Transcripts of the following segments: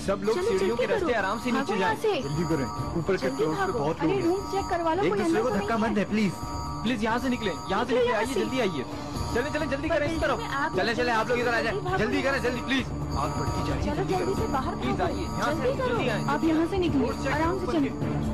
सब लोग सीढ़ियों के रास्ते आराम से नीचे जाएं। जल्दी करें, ऊपर के फ्लोर पे बहुत लोग हैं। रूम चेक करवा लो, एक दूसरे को धक्का मत दे प्लीज। प्लीज यहाँ से निकले, यहाँ से निकले, आइए जल्दी आइए। चले चले जल्दी करें इस तरफ। चले चले आप लोग इधर आ जाए, जल्दी करें जल्दी प्लीज। आग बढ़ती जाएगी, चलो जल्दी से बाहर प्लीज आइए, यहाँ से जल्दी आइए। आप यहाँ से निकलिए, आराम से चलिए।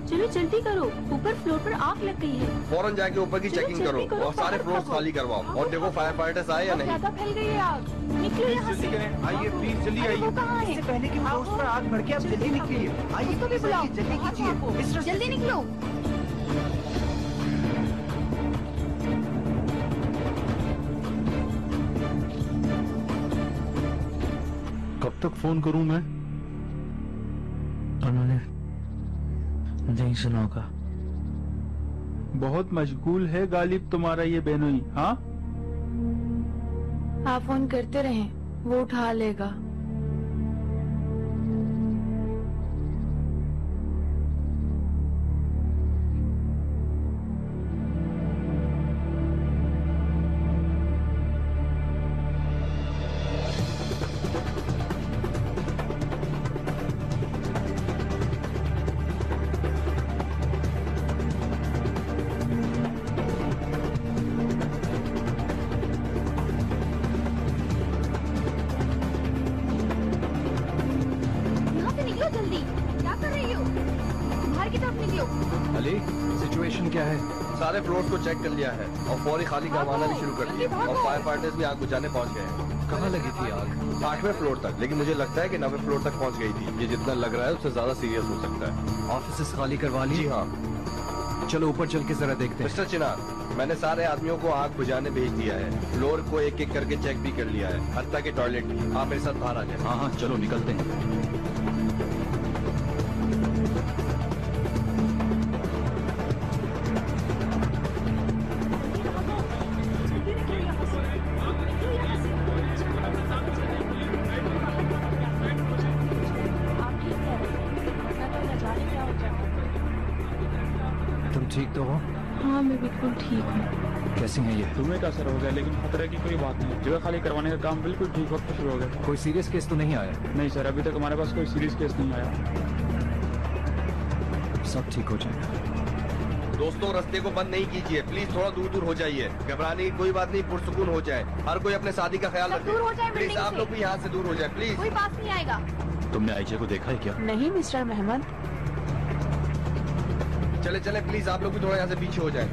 चलो जल्दी करो, ऊपर फ्लोर पर आग लग गई है। फौरन जाके ऊपर की चेकिंग करो और सारे फ्लोर खाली करवाओ और देखो फायर फाइटर्स आए या नहीं। ज्यादा फैल गई है आग, निकलो यहाँ से। आइए प्लीज जल्दी आइए। इससे पहले कि फ्लोर्स पर आग भड़के आप जल्दी निकलिए। आइए तो भी बुलाओ, जल्दी कीजिए, जल्दी निकलो। कब तक फोन करूं मैं? उन्होंने नहीं सुना होगा। बहुत मशगूल है गालिब तुम्हारा ये बेनोई। हाँ, आप फोन करते रहें, वो उठा लेगा। सारे फ्लोर्स को चेक कर लिया है और फौरी खाली करवाना भी शुरू कर दिया और फायर फाइटर्स भी आग बुझाने पहुंच गए हैं। कहाँ लगी थी आग? 8वें फ्लोर तक, लेकिन मुझे लगता है कि 9वें फ्लोर तक पहुंच गई थी। ये जितना लग रहा है उससे ज्यादा सीरियस हो सकता है। ऑफिस खाली करवा ली? जी हाँ। चलो ऊपर चल के जरा देखते हैं। मिस्टर चिनार, मैंने सारे आदमियों को आग बुझाने भेज दिया है। फ्लोर को एक एक करके चेक भी कर लिया है, हत्ता के टॉयलेट भी। आप मेरे साथ बाहर आ जाए। हाँ हाँ चलो निकलते हैं। ठीक तो हो? हाँ मैं बिल्कुल ठीक हूँ। कैसी है ये? धुएं का असर हो गया, लेकिन खतरे की कोई बात नहीं। जगह खाली करवाने का काम बिल्कुल ठीक वक्त शुरू हो गया। कोई सीरियस केस तो नहीं आया? नहीं सर, अभी तक हमारे पास कोई सीरियस केस नहीं आया। सब ठीक हो जाएगा। दोस्तों, रास्ते को बंद नहीं कीजिए, प्लीज थोड़ा दूर दूर हो जाइए। घबराने की कोई बात नहीं, पुरसुकून हो जाए। हर कोई अपने शादी का ख्याल रखे। प्लीज आप लोग भी यहाँ से दूर हो जाए प्लीज। कोई पास नहीं आएगा। तुमने आईजे को देखा है क्या? नहीं मिस्टर मेहमद। चले चले प्लीज आप लोग भी थोड़ा यहाँ से पीछे हो जाए।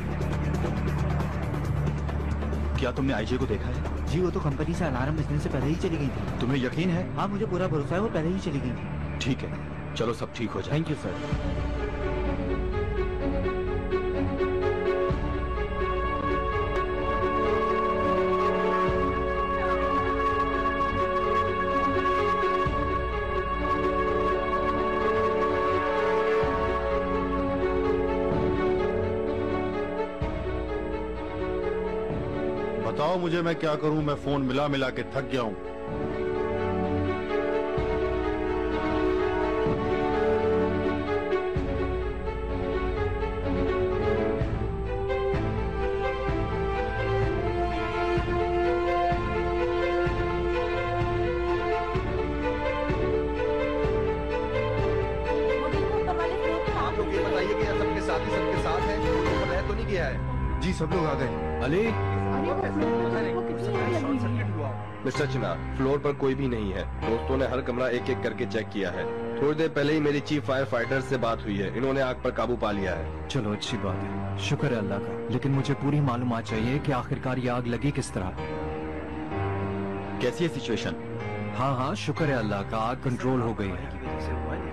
क्या तुमने आईजे को देखा है? जी, वो तो कंपनी से अलार्म बजने से पहले ही चली गई थी। तुम्हें यकीन है? हाँ मुझे पूरा भरोसा है, वो पहले ही चली गई थी। ठीक है, चलो सब ठीक हो जाए। Thank you sir. बताओ मुझे मैं क्या करूं? मैं फोन मिला मिला के थक गया हूं। आप लोग ये बताइए कि सबके साथ ही सबके साथ है, रह तो नहीं गया है? जी सब लोग आ गए। अली, मिस्टर चिनार, फ्लोर पर कोई भी नहीं है। दोस्तों ने हर कमरा एक एक करके चेक किया है। थोड़ी देर पहले ही मेरी चीफ फायर फाइटर से बात हुई है। इन्होंने आग पर काबू पा लिया है। चलो अच्छी बात है, शुक्र है अल्लाह का। लेकिन मुझे पूरी मालूमात चाहिए कि आखिरकार ये आग लगी किस तरह। कैसी है सिचुएशन? हाँ हाँ शुक्र है अल्लाह का, आग कंट्रोल हो गई है।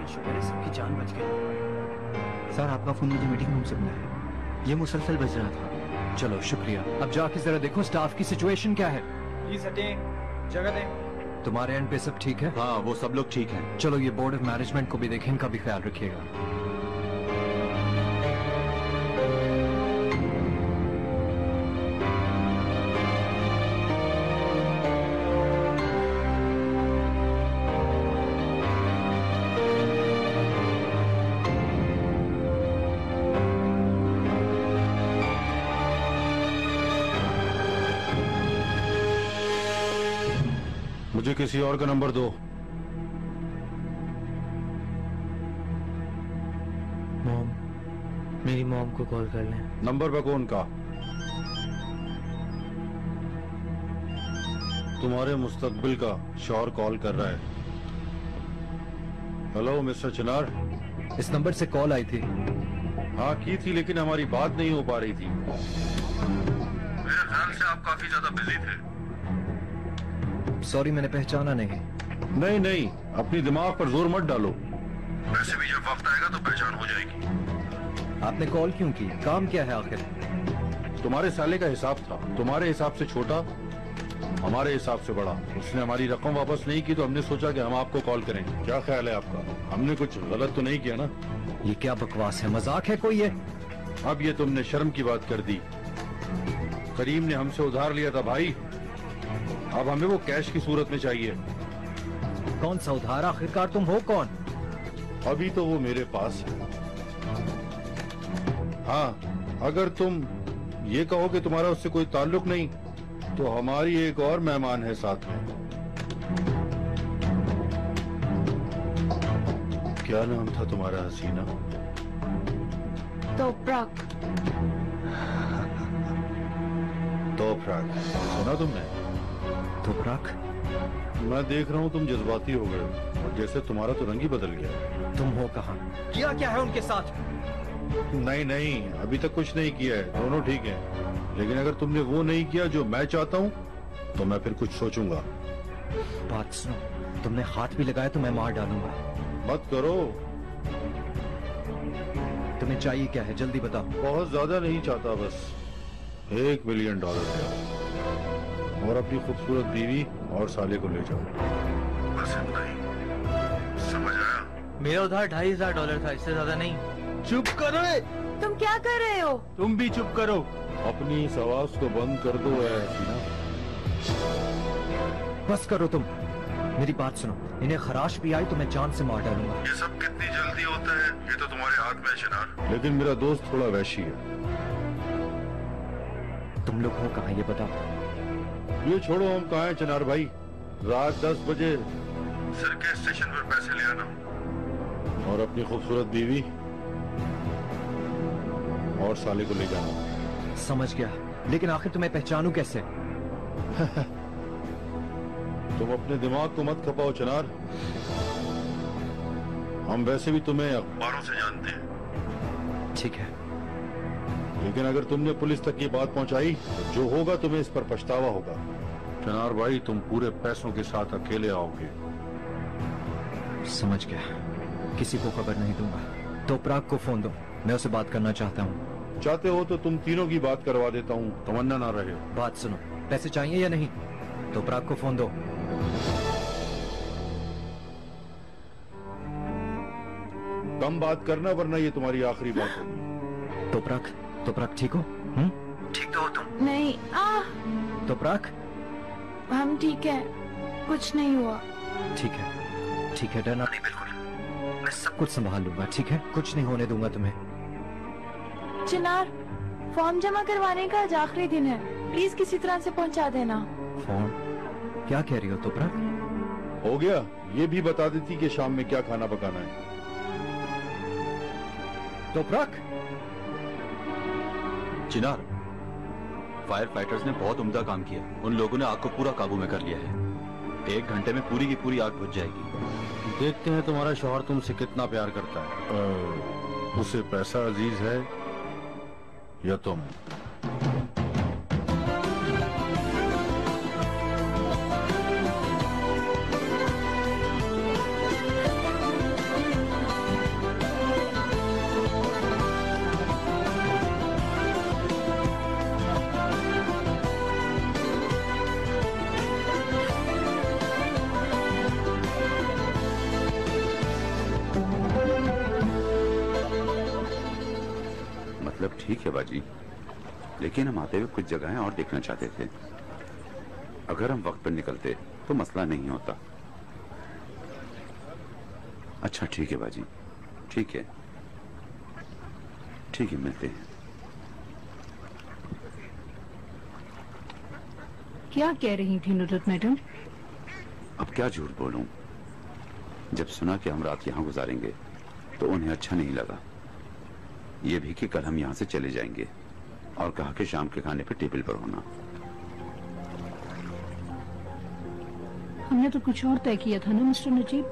शुक्र है सबकी जान बच गई। सर आपका फोन मुझे मीटिंग रूम से मिला है, ये मुसलसल बज रहा था। चलो शुक्रिया। अब जाके जरा देखो स्टाफ की सिचुएशन क्या है। प्लीज हटें, जगह दें। तुम्हारे एंड पे सब ठीक है? हाँ, वो सब लोग ठीक हैं। चलो ये बोर्ड ऑफ मैनेजमेंट को भी देखें, इनका भी ख्याल रखिएगा। मुझे किसी और का नंबर दो। मॉम, मेरी मॉम को कॉल कर लें। नंबर पे कौन का? तुम्हारे मुस्तकबिल का शौहर कॉल कर रहा है। हेलो मिस्टर चिनार। इस नंबर से कॉल आई थी। हाँ की थी, लेकिन हमारी बात नहीं हो पा रही थी। मेरे ख्याल से आप काफी ज्यादा बिजी थे। सॉरी, मैंने पहचाना नहीं। नहीं नहीं, अपनी दिमाग पर जोर मत डालो। वैसे भी जब वक्त आएगा तो पहचान हो जाएगी। आपने कॉल क्यों की? काम क्या है आखिर? तुम्हारे साले का हिसाब था, तुम्हारे हिसाब से छोटा, हमारे हिसाब से बड़ा। उसने हमारी रकम वापस नहीं की तो हमने सोचा कि हम आपको कॉल करें। क्या ख्याल है आपका? हमने कुछ गलत तो नहीं किया ना? ये क्या बकवास है, मजाक है कोई ये? अब ये तुमने शर्म की बात कर दी। करीम ने हमसे उधार लिया था भाई, अब हमें वो कैश की सूरत में चाहिए। कौन सा उधार? आखिरकार तुम हो कौन? अभी तो वो मेरे पास है। हाँ, अगर तुम ये कहो कि तुम्हारा उससे कोई ताल्लुक नहीं, तो हमारी एक और मेहमान है साथ में। क्या नाम था तुम्हारा हसीना? तोपरक। तोपरक, सुना तुमने? तोपरक? मैं देख रहा हूँ तुम जज्बाती हो गए और जैसे तुम्हारा तो रंग ही बदल गया। तुम हो कहाँ? किया क्या है उनके साथ? नहीं नहीं, अभी तक कुछ नहीं किया है, दोनों ठीक हैं। लेकिन अगर तुमने वो नहीं किया जो मैं चाहता हूँ तो मैं फिर कुछ सोचूंगा। बात सुनो, तुमने हाथ भी लगाया तो मैं मार डालूंगा। मत करो। तुम्हें चाहिए क्या है, जल्दी बताओ। बहुत ज्यादा नहीं चाहता, बस $1 मिलियन दे और अपनी खूबसूरत बीवी और साले को ले जाओ। बस इतना ही, समझ आया? मेरा उधार $2,500 था, इससे ज्यादा नहीं। चुप करो। तुम क्या कर रहे हो? तुम भी चुप करो। अपनी इस आवाज को बंद कर दो हसीना। बस करो तुम, मेरी बात सुनो। इन्हें खराश भी आई तो मैं जान से मार डालूंगा। ये सब कितनी जल्दी होता है ये तो तुम्हारे हाथ में है चिनार। लेकिन मेरा दोस्त थोड़ा वैशी है। तुम लोग हो कहाँ ये बताओ। ये छोड़ो, हम कहाँ हैं चिनार भाई? रात 10 बजे सिरके स्टेशन पर पैसे ले आना और अपनी खूबसूरत बीवी और साले को ले जाना। समझ गया, लेकिन आखिर तुम्हें पहचानूं कैसे? तुम अपने दिमाग को मत खपाओ चिनार। हम वैसे भी तुम्हें अखबारों से जानते हैं। ठीक है, लेकिन अगर तुमने पुलिस तक ये बात पहुंचाई तो जो होगा तुम्हें इस पर पछतावा होगा। चिनार भाई, तुम पूरे पैसों के साथ अकेले आओगे। समझ गया, किसी को खबर नहीं दूंगा। तोपराक को फोन दो, मैं उससे बात करना चाहता हूँ। चाहते हो तो तुम तीनों की बात करवा देता हूँ, तमन्ना ना रहे। बात सुनो, पैसे चाहिए या नहीं? तोपराक को फोन दो। कम बात करना वरना ये तुम्हारी आखिरी बात होगी। तोपराक ठीक हो? ठीक तो हो तुम? नहीं। तोपराक, हम ठीक है, कुछ नहीं हुआ। ठीक है, डरना नहीं बिल्कुल। मैं सब कुछ संभाल लूंगा, ठीक है? कुछ नहीं होने दूंगा तुम्हें। चिनार, फॉर्म जमा करवाने का आज आखिरी दिन है, प्लीज किसी तरह से पहुंचा देना। फॉर्म? क्या कह रही हो तोपराक? हो गया, ये भी बता देती कि शाम में क्या खाना पकाना है। तोपराक, चिनार, फायर फाइटर्स ने बहुत उम्दा काम किया। उन लोगों ने आग को पूरा काबू में कर लिया है। 1 घंटे में पूरी की पूरी आग बुझ जाएगी। देखते हैं तुम्हारा शौहर तुमसे कितना प्यार करता है। उसे पैसा अजीज है या तुम? ठीक है बाजी, लेकिन हम आते हुए कुछ जगहें और देखना चाहते थे। अगर हम वक्त पर निकलते तो मसला नहीं होता। अच्छा ठीक है बाजी, ठीक है, ठीक है, मिलते हैं। क्या कह रही थी नुसरत मैडम? अब क्या झूठ बोलूं, जब सुना कि हम रात यहां गुजारेंगे तो उन्हें अच्छा नहीं लगा। ये भी कि कल हम यहां से चले जाएंगे, और कहा कि शाम के खाने पे टेबल पर होना। हमने तो कुछ और तय किया था ना मिस्टर नजीब।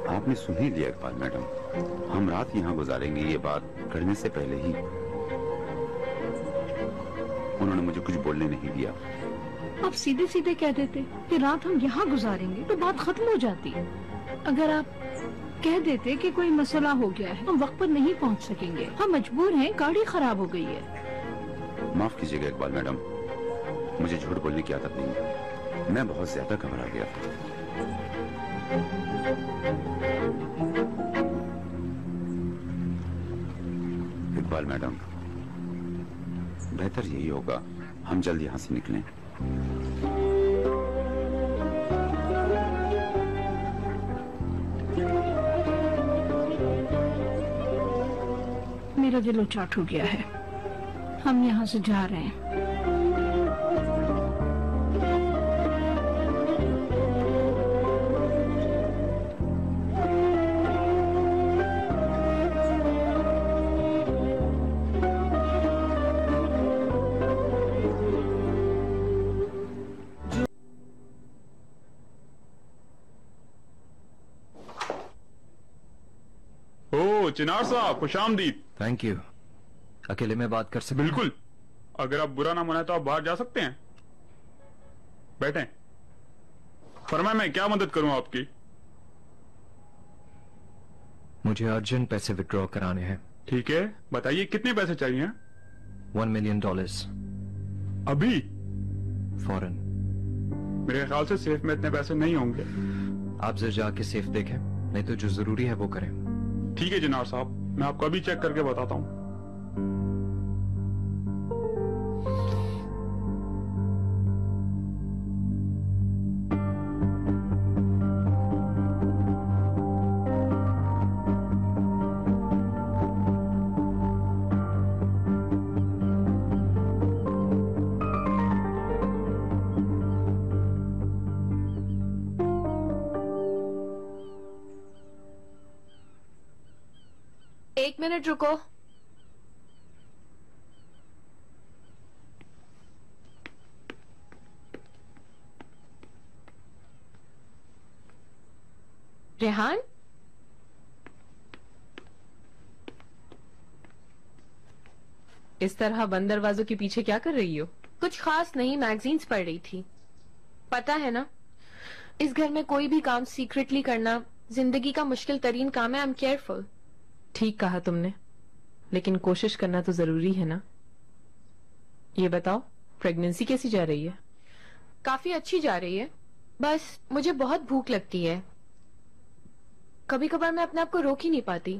आपने सुन ही लिया इकबाल मैडम, हम रात यहां गुजारेंगे ये बात करने से पहले ही उन्होंने मुझे कुछ बोलने नहीं दिया। आप सीधे सीधे कह देते कि रात हम यहाँ गुजारेंगे तो बात खत्म हो जाती। अगर आप कह देते कि कोई मसला हो गया है, हम वक्त पर नहीं पहुँच सकेंगे, हम मजबूर हैं, गाड़ी खराब हो गई है। माफ कीजिएगा इकबाल मैडम, मुझे झूठ बोलने की आदत नहीं, मैं बहुत ज्यादा घबरा गया था। इकबाल मैडम, बेहतर यही होगा हम जल्द यहाँ से निकलें। मेरा दिल उचाट हो गया है, हम यहाँ से जा रहे हैं। चिनार साहब, खुशामदीद। Thank you. अकेले में बात कर सकते? बिल्कुल, अगर आप बुरा ना मनाए तो आप बाहर जा सकते हैं। बैठें। फरमाएं, मैं क्या मदद करूं आपकी? मुझे अर्जेंट पैसे विड्रॉ कराने हैं। ठीक है, बताइए कितने पैसे चाहिए? $1 million। अभी? फौरन। मेरे ख्याल से सेफ में इतने पैसे नहीं होंगे। आप जरा जाके सेफ देखें, नहीं तो जो जरूरी है वो करें। ठीक है जनाब साहब, मैं आपको अभी चेक करके बताता हूँ। एक मिनट रुको। रेहान, इस तरह बंद दरवाजों के पीछे क्या कर रही हो? कुछ खास नहीं, मैगजीन्स पढ़ रही थी। पता है ना, इस घर में कोई भी काम सीक्रेटली करना जिंदगी का मुश्किल तरीन काम है। I am careful. ठीक कहा तुमने, लेकिन कोशिश करना तो जरूरी है ना। ये बताओ, प्रेगनेंसी कैसी जा रही है? काफी अच्छी जा रही है, बस मुझे बहुत भूख लगती है। कभी कभार मैं अपने आप को रोक ही नहीं पाती।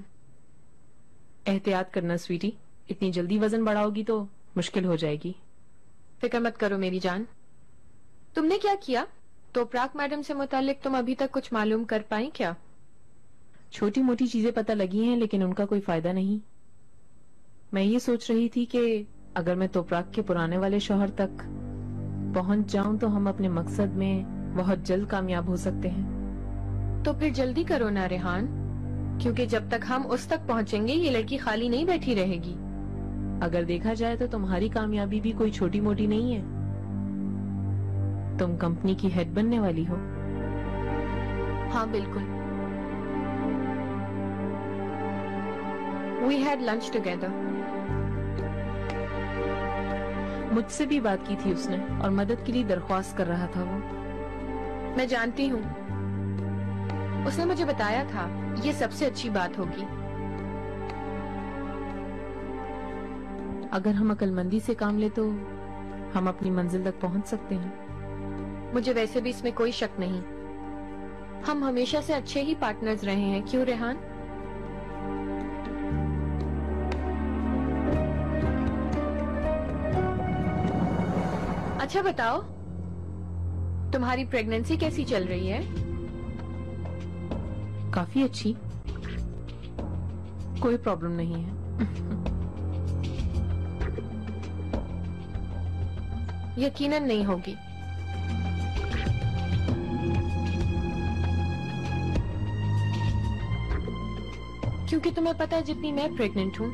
एहतियात करना स्वीटी, इतनी जल्दी वजन बढ़ाओगी तो मुश्किल हो जाएगी। फिक्र मत करो मेरी जान। तुमने क्या किया? तोपराक मैडम से मुतालिक तुम अभी तक कुछ मालूम कर पाई क्या? छोटी मोटी चीजें पता लगी हैं, लेकिन उनका कोई फायदा नहीं। मैं ये सोच रही थी कि अगर मैं तोपराक के पुराने वाले शौहर तक पहुंच जाऊं तो हम अपने मकसद में बहुत जल्द कामयाब हो सकते हैं। तो फिर जल्दी करो ना रेहान, क्योंकि जब तक हम उस तक पहुंचेंगे ये लड़की खाली नहीं बैठी रहेगी। अगर देखा जाए तो तुम्हारी कामयाबी भी कोई छोटी मोटी नहीं है। तुम कंपनी की हेड बनने वाली हो। हाँ बिल्कुल। We had lunch together. मुझसे भी बात की थी उसने, और मदद के लिए दरख्वास्त कर रहा था वो। मैं जानती हूँ, उसने मुझे बताया था ये सबसे अच्छी बात होगी। अगर हम अक्लमंदी से काम ले तो हम अपनी मंजिल तक पहुंच सकते हैं। मुझे वैसे भी इसमें कोई शक नहीं। हम हमेशा से अच्छे ही पार्टनर्स रहे हैं, क्यों रेहान? अच्छा बताओ, तुम्हारी प्रेगनेंसी कैसी चल रही है? काफी अच्छी, कोई प्रॉब्लम नहीं है। यकीनन नहीं होगी। क्योंकि तुम्हें पता है जितनी मैं प्रेग्नेंट हूं,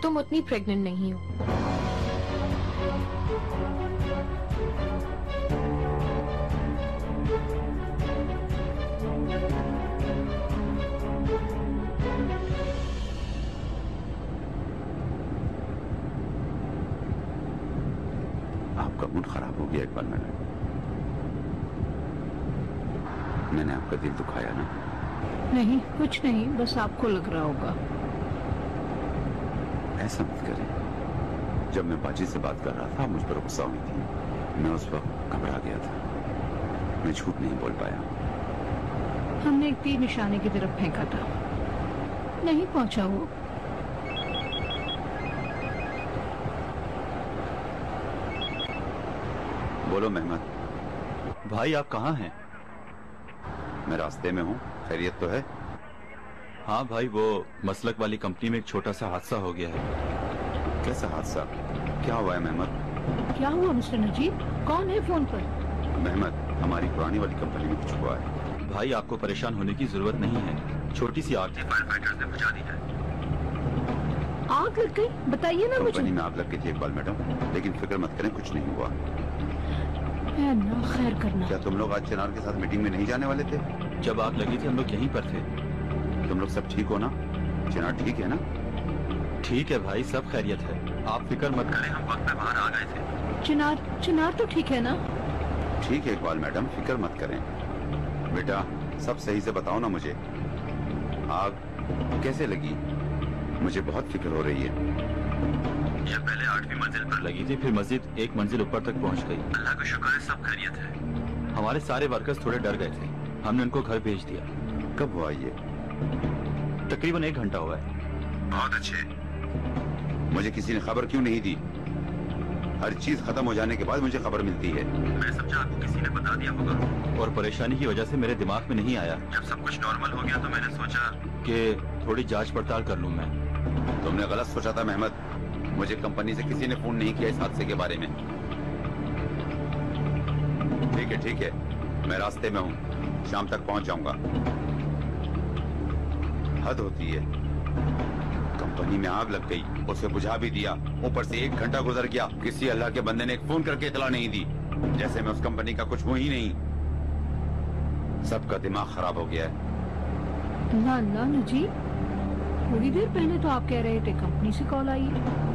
तुम उतनी प्रेग्नेंट नहीं हो। आपका मूड खराब हो गया इकबाल मैडम। मैंने आपका दिल दुखाया ना? नहीं, कुछ नहीं, बस आपको लग रहा होगा। ऐसा मत करें। जब मैं बाजी से बात कर रहा था, मुझ पर गुस्सा हुई थी। मैं उस वक्त घबरा गया था, मैं झूठ नहीं बोल पाया। हमने एक तीर निशाने की तरफ फेंका था, नहीं पहुंचा वो। बोलो मेहमद। भाई आप कहाँ हैं? मैं रास्ते में हूँ। खैरियत तो है? हाँ भाई, वो मसलक वाली कंपनी में एक छोटा सा हादसा हो गया है। कैसा हादसा? क्या हुआ है मेहमद? क्या हुआ मिस्टर नजीब? कौन है फोन पर? मेहमद, हमारी पुरानी वाली कंपनी में कुछ हुआ है। भाई आपको परेशान होने की जरूरत नहीं है, छोटी सी आग फायर फाइटर्स ने बुझा दी है। आग लग गई? बताइए ना मुझे। कंपनी में आग लग गई थी इकबाल मैडम, लेकिन फिक्र मत करें, कुछ नहीं हुआ। ना खैर करना। क्या तुम लोग आज चिनार के साथ मीटिंग में नहीं जाने वाले थे? जब आग लगी थी हम लोग यहीं पर थे। तुम लोग सब ठीक हो ना? चिनार ठीक है ना? ठीक है भाई, सब खैरियत है, आप फिक्र मत करें, हम वक्त पे बाहर आ गए थे। चिनार तो ठीक है ना? ठीक है इकबाल मैडम, फिक्र मत करें। बेटा सब सही से बताओ ना मुझे, आग कैसे लगी? मुझे बहुत फिक्र हो रही है। यह पहले 8वीं मंजिल पर लगी थी, फिर मस्जिद एक मंजिल ऊपर तक पहुंच गई। अल्लाह का शुक्र है, सब खैरियत है। हमारे सारे वर्कर्स थोड़े डर गए थे, हमने उनको घर भेज दिया। कब हुआ ये? तकरीबन 1 घंटा हुआ है। बहुत अच्छे। मुझे किसी ने खबर क्यों नहीं दी? हर चीज खत्म हो जाने के बाद मुझे खबर मिलती है। मैं समझा आपको किसी ने बता दिया होगा, और परेशानी की वजह से मेरे दिमाग में नहीं आया। जब सब कुछ नॉर्मल हो गया तो मैंने सोचा कि थोड़ी जांच पड़ताल कर लूं मैं। तुमने गलत सोचा था मेहमद, मुझे कंपनी से किसी ने फोन नहीं किया इस हादसे के बारे में। ठीक है, मैं रास्ते में हूँ, शाम तक पहुँच जाऊंगा। हद होती है, कंपनी में आग लग गई, उसे बुझा भी दिया, ऊपर से 1 घंटा गुजर गया, किसी अल्लाह के बंदे ने एक फोन करके इतला नहीं दी, जैसे मैं उस कंपनी का कुछ हूँ ही नहीं। सबका दिमाग खराब हो गया है। ना जी, थोड़ी देर पहले तो आप कह रहे थे कंपनी से कॉल आई है।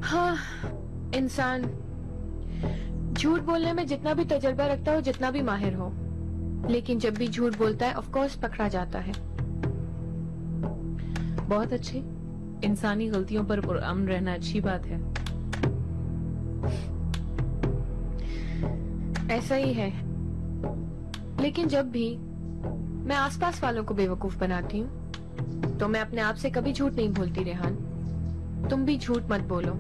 हाँ, इंसान झूठ बोलने में जितना भी तजर्बा रखता हो, जितना भी माहिर हो, लेकिन जब भी झूठ बोलता है ऑफ कोर्स पकड़ा जाता है। बहुत अच्छे, इंसानी गलतियों पर पुरअमन रहना अच्छी बात है। ऐसा ही है, लेकिन जब भी मैं आसपास वालों को बेवकूफ बनाती हूँ तो मैं अपने आप से कभी झूठ नहीं बोलती। रेहान, तुम भी झूठ मत बोलो।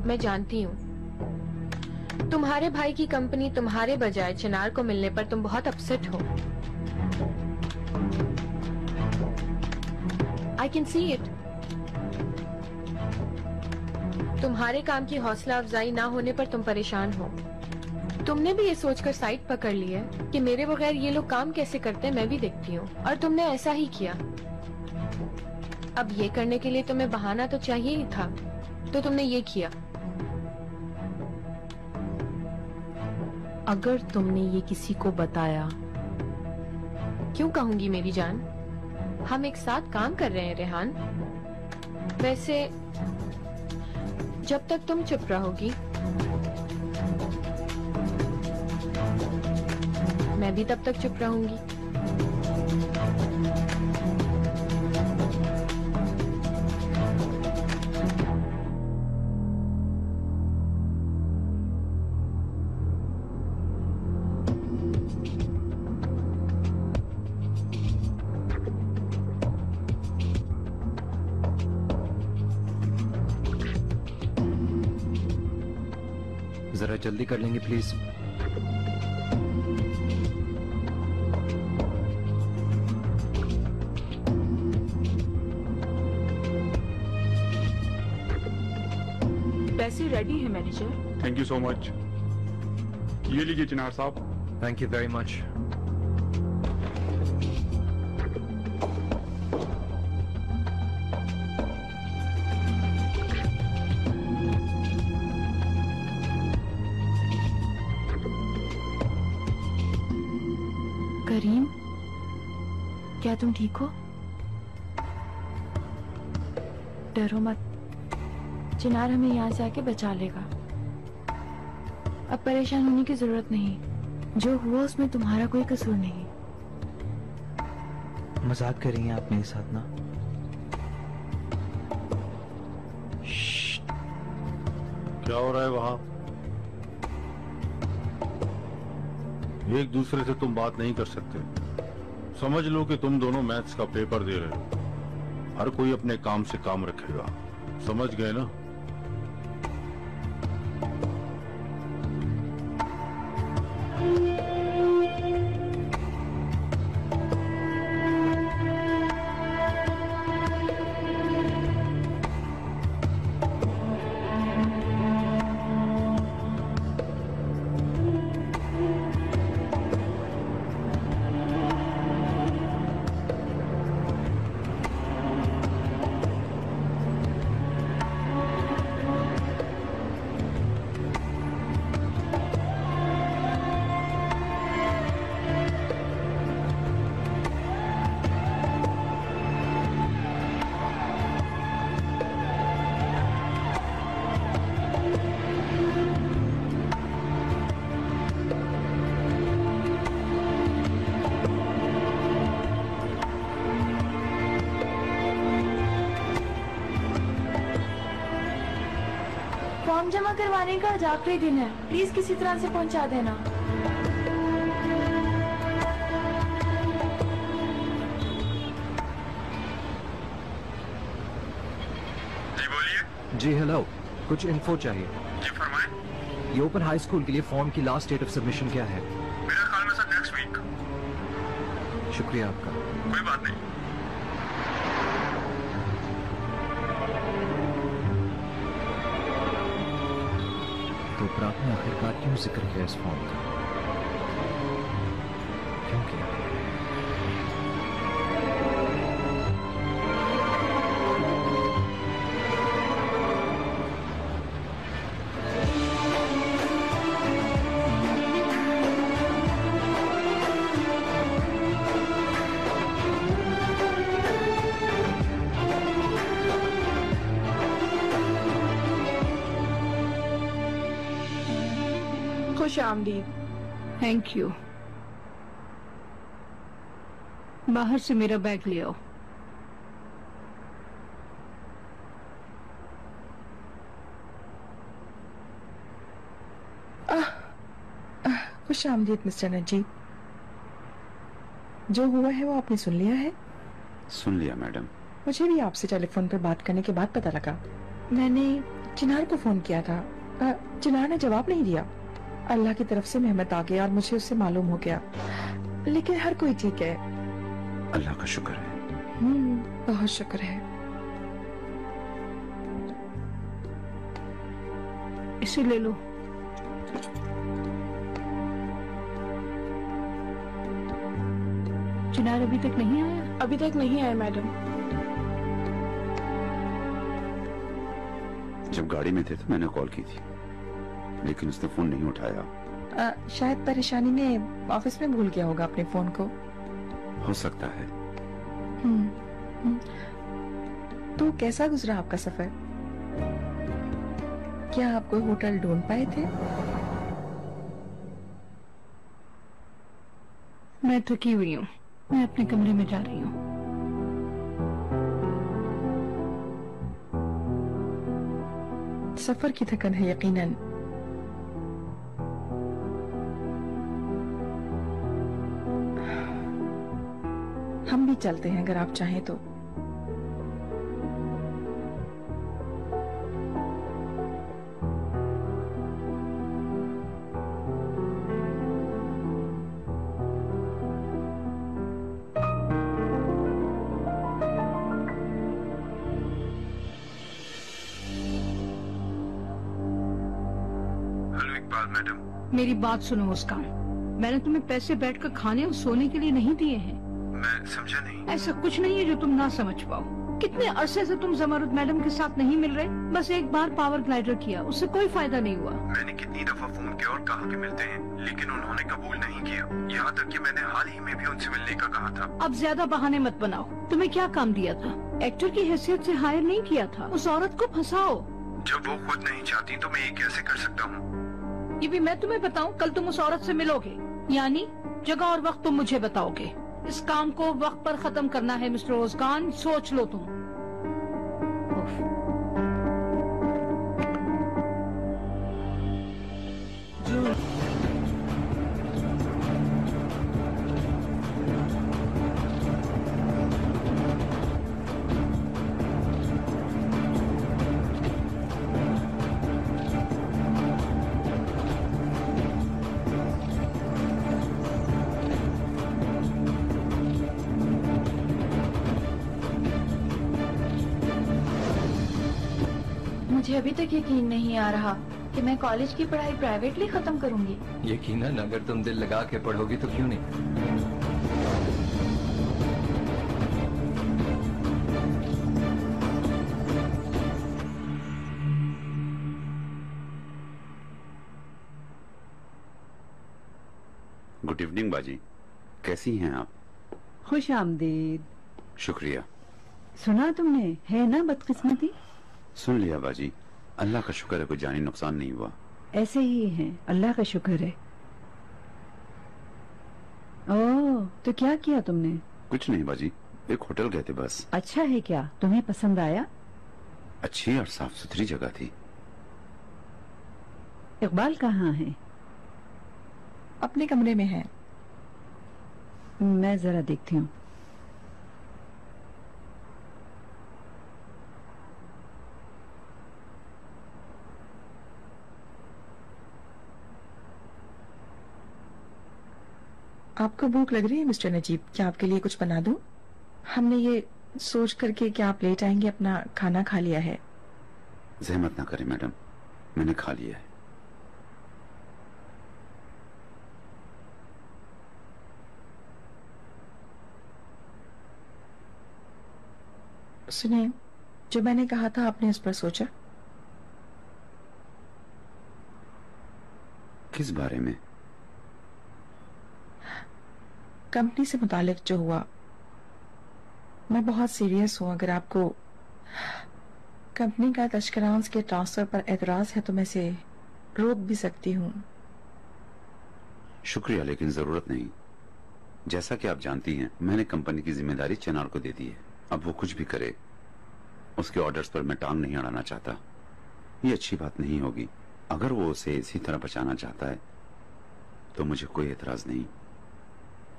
मैं जानती हूँ तुम्हारे भाई की कंपनी तुम्हारे बजाय चिनार को मिलने पर तुम बहुत अपसेट हो। I can see it. तुम्हारे काम की हौसला अफजाई ना होने पर तुम परेशान हो। तुमने भी ये सोचकर साइड पकड़ ली है कि मेरे बगैर ये लोग काम कैसे करते हैं मैं भी देखती हूँ, और तुमने ऐसा ही किया। अब ये करने के लिए तुम्हें बहाना तो चाहिए ही था, तो तुमने ये किया। अगर तुमने ये किसी को बताया, क्यों कहूंगी मेरी जान, हम एक साथ काम कर रहे हैं रेहान। वैसे जब तक तुम चुप रहोगी मैं भी तब तक चुप रहूंगी। जरा जल्दी कर लेंगे प्लीज। पैसे रेडी है manager. Thank you so much. ये लीजिए चिनार साहब। Thank you very much. Karim, क्या तुम ठीक हो? डरो मत, चिनार हमें यहाँ से आके बचा लेगा। अब परेशान होने की जरूरत नहीं, जो हुआ उसमें तुम्हारा कोई कसूर नहीं। मजाक कर रही हैं आप मेरे साथ ना? क्या हो रहा है वहां? एक दूसरे से तुम बात नहीं कर सकते। समझ लो कि तुम दोनों मैथ्स का पेपर दे रहे हो। हर कोई अपने काम से काम रखेगा, समझ गए ना? फॉर्म जमा करवाने का आज आखिरी दिन है, प्लीज किसी तरह से पहुंचा देना। जी बोलिए। जी हेलो, कुछ इन्फो चाहिए। जी फरमाएं। ये ओपन हाई स्कूल के लिए फॉर्म की लास्ट डेट ऑफ सबमिशन क्या है? मेरा ख्याल में सर नेक्स्ट वीक। शुक्रिया आपका। कोई बात नहीं। तो आपने आखिरकार क्यों जिक्र किया इस फॉर्म का? क्यों किया? खुश आमदीद। Thank you. बाहर से मेरा बैग ले आओ। खुश आमदीद मिस्टर नजीब। जो हुआ है वो आपने सुन लिया है? सुन लिया मैडम। मुझे भी आपसे टेलीफोन पर बात करने के बाद पता लगा। मैंने चिनार को फोन किया था, चिनार ने जवाब नहीं दिया। अल्लाह की तरफ से मेहमत आ गया और मुझे उससे मालूम हो गया, लेकिन हर कोई ठीक है। अल्लाह का शुक्र है। बहुत शुक्र है। इसे ले लो। चिनार अभी तक नहीं आया? अभी तक नहीं आया मैडम। जब गाड़ी में थे तो मैंने कॉल की थी, लेकिन उसने फोन नहीं उठाया। शायद परेशानी में ऑफिस में भूल गया होगा अपने फोन को। हो सकता है। तो कैसा गुजरा आपका सफर? क्या आप कोई होटल ढूंढ पाए थे? मैं थकी हुई हूँ, मैं अपने कमरे में जा रही हूँ। सफर की थकन है यकीनन। हम भी चलते हैं अगर आप चाहें तो। बात मैडम? मेरी बात सुनो मुस्कान, मैंने तुम्हें पैसे बैठकर खाने और सोने के लिए नहीं दिए हैं। मैं समझा नहीं। ऐसा कुछ नहीं है जो तुम ना समझ पाओ। कितने अरसे से तुम जमारुत मैडम के साथ नहीं मिल रहे? बस एक बार पावर ग्लाइडर किया, उससे कोई फायदा नहीं हुआ। मैंने कितनी दफा फोन किया और कहा कि मिलते हैं, लेकिन उन्होंने कबूल नहीं किया। यहाँ तक कि मैंने हाल ही में भी उनसे मिलने का कहा था। अब ज्यादा बहाने मत बनाओ। तुम्हें क्या काम दिया था? एक्टर की हैसियत से हायर नहीं किया था। उस औरत को फंसाओ। जब वो खुद नहीं चाहती तो मैं ये कैसे कर सकता हूँ? ये भी मैं तुम्हें बताऊं? कल तुम उस औरत से मिलोगे, यानी जगह और वक्त तुम मुझे बताओगे। इस काम को वक्त पर खत्म करना है मिस्टर ओज़गान, सोच लो तुम। मुझे अभी तक यकीन नहीं आ रहा कि मैं कॉलेज की पढ़ाई प्राइवेटली खत्म करूंगी। यकीनन अगर तुम दिल लगा के पढ़ोगी तो क्यों नहीं। गुड इवनिंग बाजी, कैसी हैं आप? खुश आमदीद। शुक्रिया। सुना तुमने, है ना बदकिस्मती? सुन लिया बाजी, अल्लाह का शुक्र है कोई जानी नुकसान नहीं हुआ। ऐसे ही है, अल्लाह का शुक्र है। ओह, तो क्या किया तुमने? कुछ नहीं बाजी, एक होटल गए थे बस। अच्छा है क्या? तुम्हें पसंद आया? अच्छी और साफ सुथरी जगह थी। इकबाल कहाँ है? अपने कमरे में है। मैं जरा देखती हूँ। आपको भूख लग रही है मिस्टर नजीब? क्या आपके लिए कुछ बना दूं? हमने ये सोच करके कि आप लेट आएंगे अपना खाना खा लिया है। जहमत ना करें मैडम, मैंने खा लिया है। सुने, जो मैंने कहा था आपने इस पर सोचा? किस बारे में? कंपनी से मुतालिक जो हुआ। मैं बहुत सीरियस हूँ। अगर आपको कंपनी का तशकरांस के ट्रांसफर पर एतराज है तो मैं इसे रोक भी सकती हूँ। शुक्रिया, लेकिन जरूरत नहीं। जैसा कि आप जानती हैं, मैंने कंपनी की जिम्मेदारी चिनार को दे दी है। अब वो कुछ भी करे, उसके ऑर्डर्स पर मैं टांग नहीं अड़ाना चाहता। ये अच्छी बात नहीं होगी। अगर वो उसे इसी तरह बचाना चाहता है तो मुझे कोई एतराज नहीं।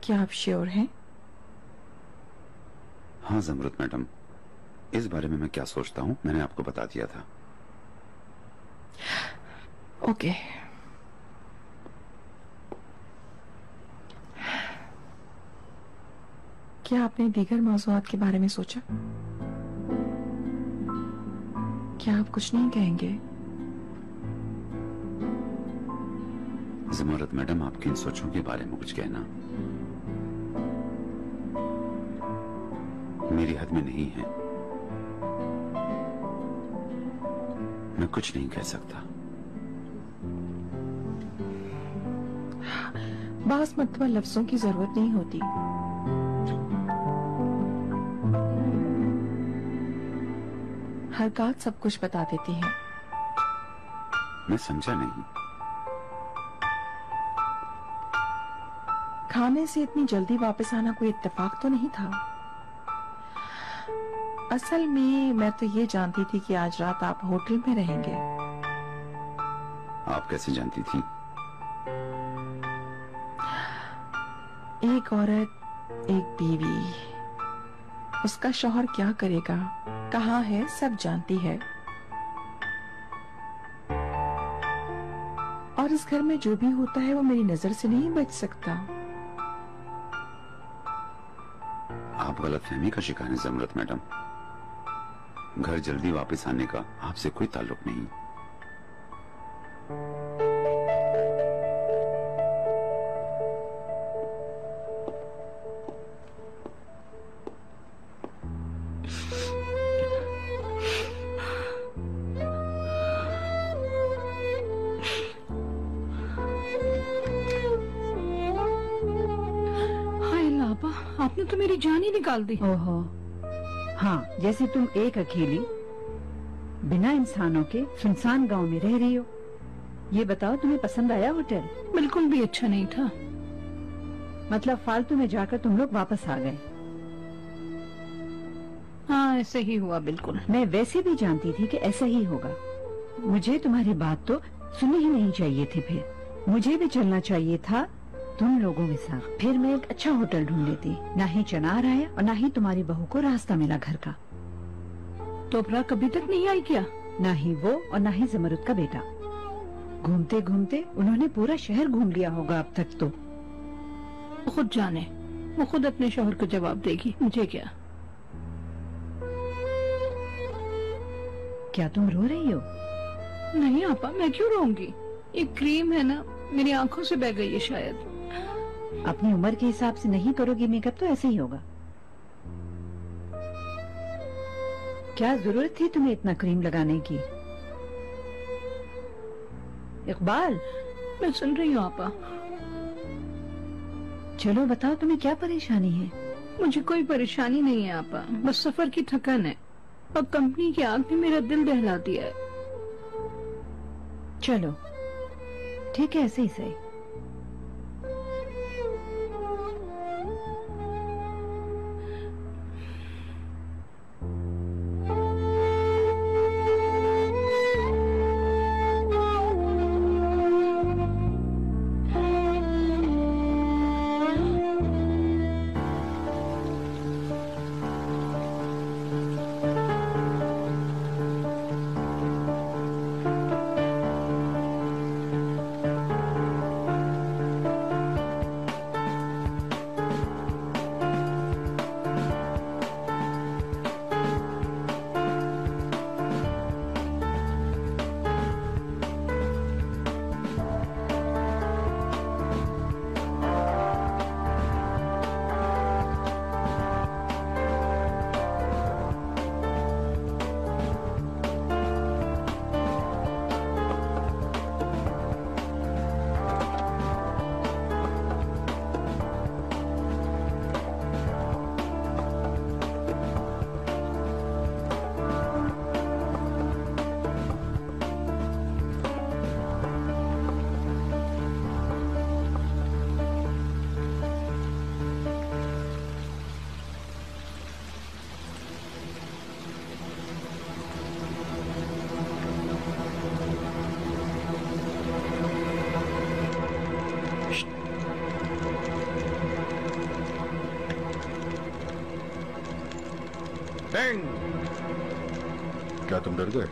क्या आप श्योर हैं? हाँ जमरुत मैडम, इस बारे में मैं क्या सोचता हूँ मैंने आपको बता दिया था। ओके। क्या आपने दीगर मौज़ूआत के बारे में सोचा? क्या आप कुछ नहीं कहेंगे? जमरुत मैडम, आपकी इन सोचों के बारे में कुछ कहना मेरी हद में नहीं है। मैं कुछ नहीं कह सकता। बास मर्तबा लफ्जों की जरूरत नहीं होती। हरकत सब कुछ बता देती है। मैं समझा नहीं। खाने से इतनी जल्दी वापस आना कोई इत्तेफाक तो नहीं था। असल में मैं तो ये जानती थी कि आज रात आप होटल में रहेंगे। आप कैसे जानती थी? एक औरत, एक बीवी, उसका शौहर क्या करेगा, कहाँ है, सब जानती है। और इस घर में जो भी होता है वो मेरी नजर से नहीं बच सकता। आप गलतफहमी का शिकार हैं जमरुत मैडम। घर जल्दी वापस आने का आपसे कोई ताल्लुक नहीं। आपने तो मेरी जान ही निकाल दी। ओहो, हाँ, जैसे तुम एक अकेली बिना इंसानों के सुनसान गांव में रह रही हो। ये बताओ, तुम्हें पसंद आया होटल? बिल्कुल भी अच्छा नहीं था। मतलब फालतू में जाकर तुम लोग वापस आ गए? हाँ, ऐसे ही हुआ। बिल्कुल। मैं वैसे भी जानती थी कि ऐसा ही होगा। मुझे तुम्हारी बात तो सुननी ही नहीं चाहिए थी। फिर मुझे भी चलना चाहिए था तुम लोगों के साथ। फिर मैं एक अच्छा होटल ढूंढ लेती। ना ही चनार आया और ना ही तुम्हारी बहू को रास्ता मिला घर का। तोपरा कभी तक नहीं आई क्या? ना ही वो और ना ही जमरुद का बेटा। घूमते घूमते उन्होंने पूरा शहर घूम लिया होगा अब तक तो। खुद जाने, वो खुद अपने शौहर को जवाब देगी, मुझे क्या। क्या तुम रो रही हो? नहीं आपा, मैं क्यों रोऊंगी? ये क्रीम है ना, मेरी आंखों से बह गई है शायद। अपनी उम्र के हिसाब से नहीं करोगी मेकअप तो ऐसे ही होगा। क्या जरूरत थी तुम्हें इतना क्रीम लगाने की? इकबाल, मैं सुन रही हूँ आपा। चलो बताओ, तुम्हें क्या परेशानी है? मुझे कोई परेशानी नहीं है आपा, बस सफर की थकन है और कंपनी की आग ने मेरा दिल दहला दिया है। चलो ठीक है, ऐसे ही सही। क्या तुम डर गए?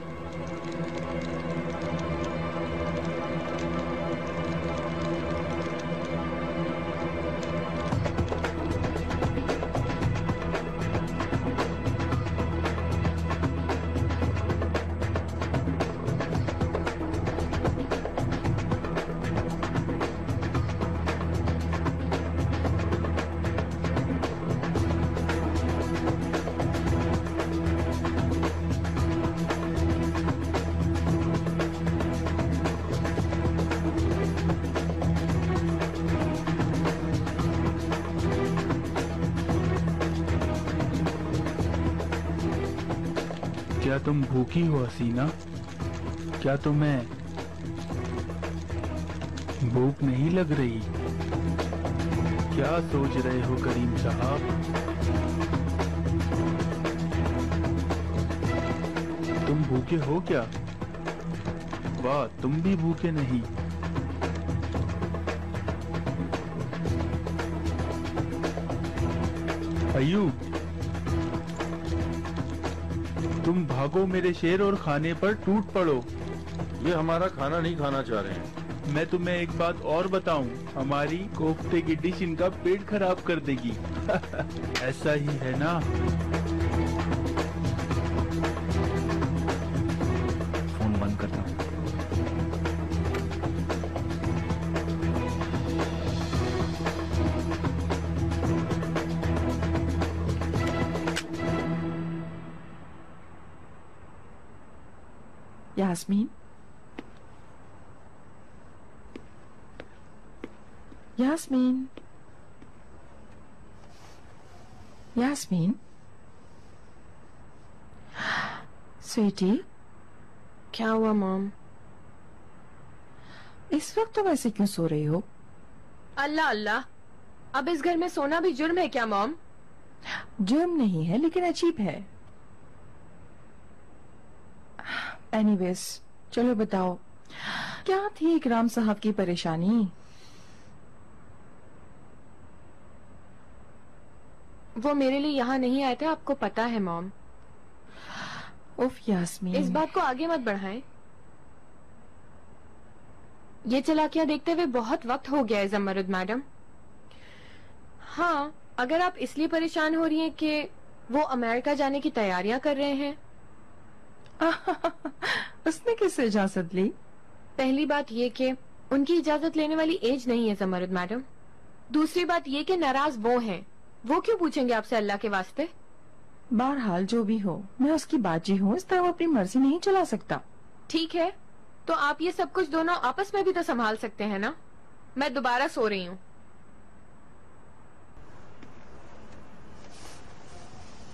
क्या तुम भूखी हो हसीना? क्या तुम्हें भूख नहीं लग रही? क्या सोच रहे हो करीम साहब? तुम भूखे हो क्या? वाह, तुम भी भूखे नहीं। अयूब, तुम भागो मेरे शेर और खाने पर टूट पड़ो। ये हमारा खाना नहीं खाना चाह रहे हैं। मैं तुम्हें एक बात और बताऊं, हमारी कोफ्ते की डिश इनका पेट खराब कर देगी। ऐसा ही है ना? फोन बंद करता हूँ। यास्मीन, यास्मीन, यास्मीन, स्वीटी, क्या हुआ मॉम? इस वक्त तुम ऐसे क्यों सो रही हो? अल्लाह अल्लाह, अब इस घर में सोना भी जुर्म है क्या मॉम? जुर्म नहीं है, लेकिन अजीब है। एनीवेज, चलो बताओ, क्या थी इकराम साहब की परेशानी? वो मेरे लिए यहाँ नहीं आए थे, आपको पता है मॉम। उफ यास्मीन, इस बात को आगे मत बढ़ाएं। ये चालाकियां देखते हुए बहुत वक्त हो गया है जमरुद मैडम। हाँ, अगर आप इसलिए परेशान हो रही हैं कि वो अमेरिका जाने की तैयारियां कर रहे हैं। उसने किससे इजाजत ली? पहली बात ये कि उनकी इजाजत लेने वाली एज नहीं है जमरुद मैडम। दूसरी बात ये कि नाराज वो हैं। वो क्यों पूछेंगे आपसे अल्लाह के वास्ते? बहरहाल जो भी हो, मैं उसकी बाजी हूँ, इस तरह वो अपनी मर्जी नहीं चला सकता। ठीक है, तो आप ये सब कुछ दोनों आपस में भी तो संभाल सकते हैं ना। मैं दोबारा सो रही हूँ।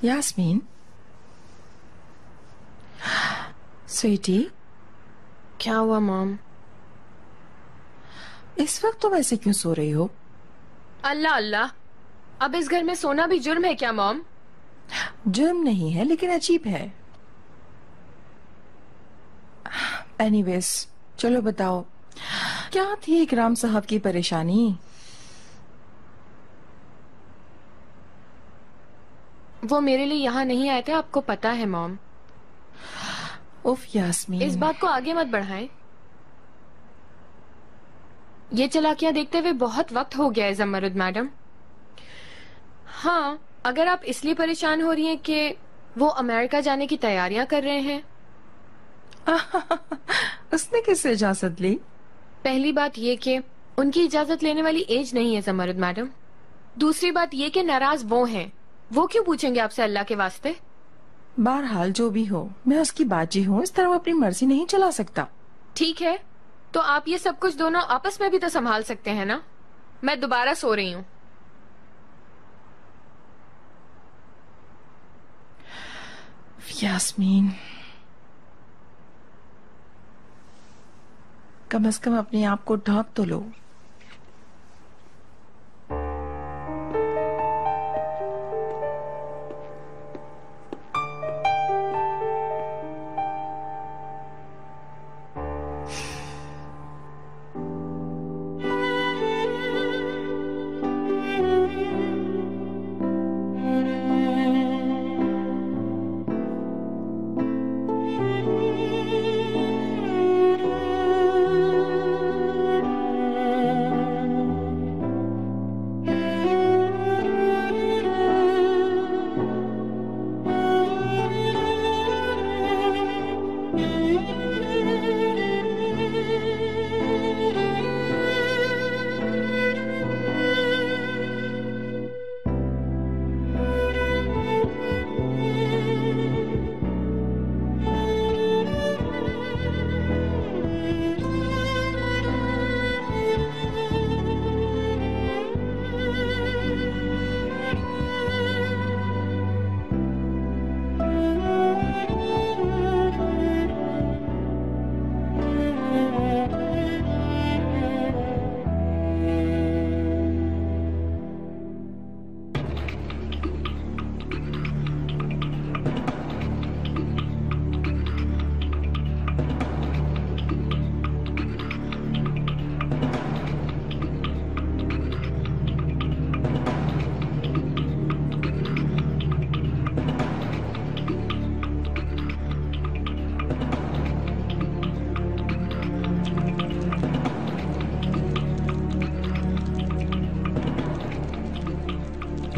यास्मीन, स्वीटी, क्या हुआ मॉम? इस वक्त तुम ऐसे क्यों सो रही हो? अल्लाह अल्लाह, अब इस घर में सोना भी जुर्म है क्या मॉम? जुर्म नहीं है, लेकिन अजीब है। एनीवेज, चलो बताओ, क्या थी इकराम साहब की परेशानी? वो मेरे लिए यहाँ नहीं आए थे, आपको पता है मॉम। उफ यास्मीन, इस बात को आगे मत बढ़ाएं। ये चालाकियां देखते हुए बहुत वक्त हो गया है जमरुद मैडम। हाँ, अगर आप इसलिए परेशान हो रही हैं कि वो अमेरिका जाने की तैयारियां कर रहे हैं। उसने किससे इजाजत ली? पहली बात ये कि उनकी इजाजत लेने वाली एज नहीं है जमरुद मैडम। दूसरी बात ये कि नाराज वो हैं। वो क्यों पूछेंगे आपसे अल्लाह के वास्ते? बहरहाल जो भी हो, मैं उसकी बाजी हूँ, इस तरह वो अपनी मर्जी नहीं चला सकता। ठीक है, तो आप ये सब कुछ दोनों आपस में भी तो संभाल सकते हैं ना। मैं दोबारा सो रही हूँ। यास्मीन, कम से कम अपने आप को ढक तो लो।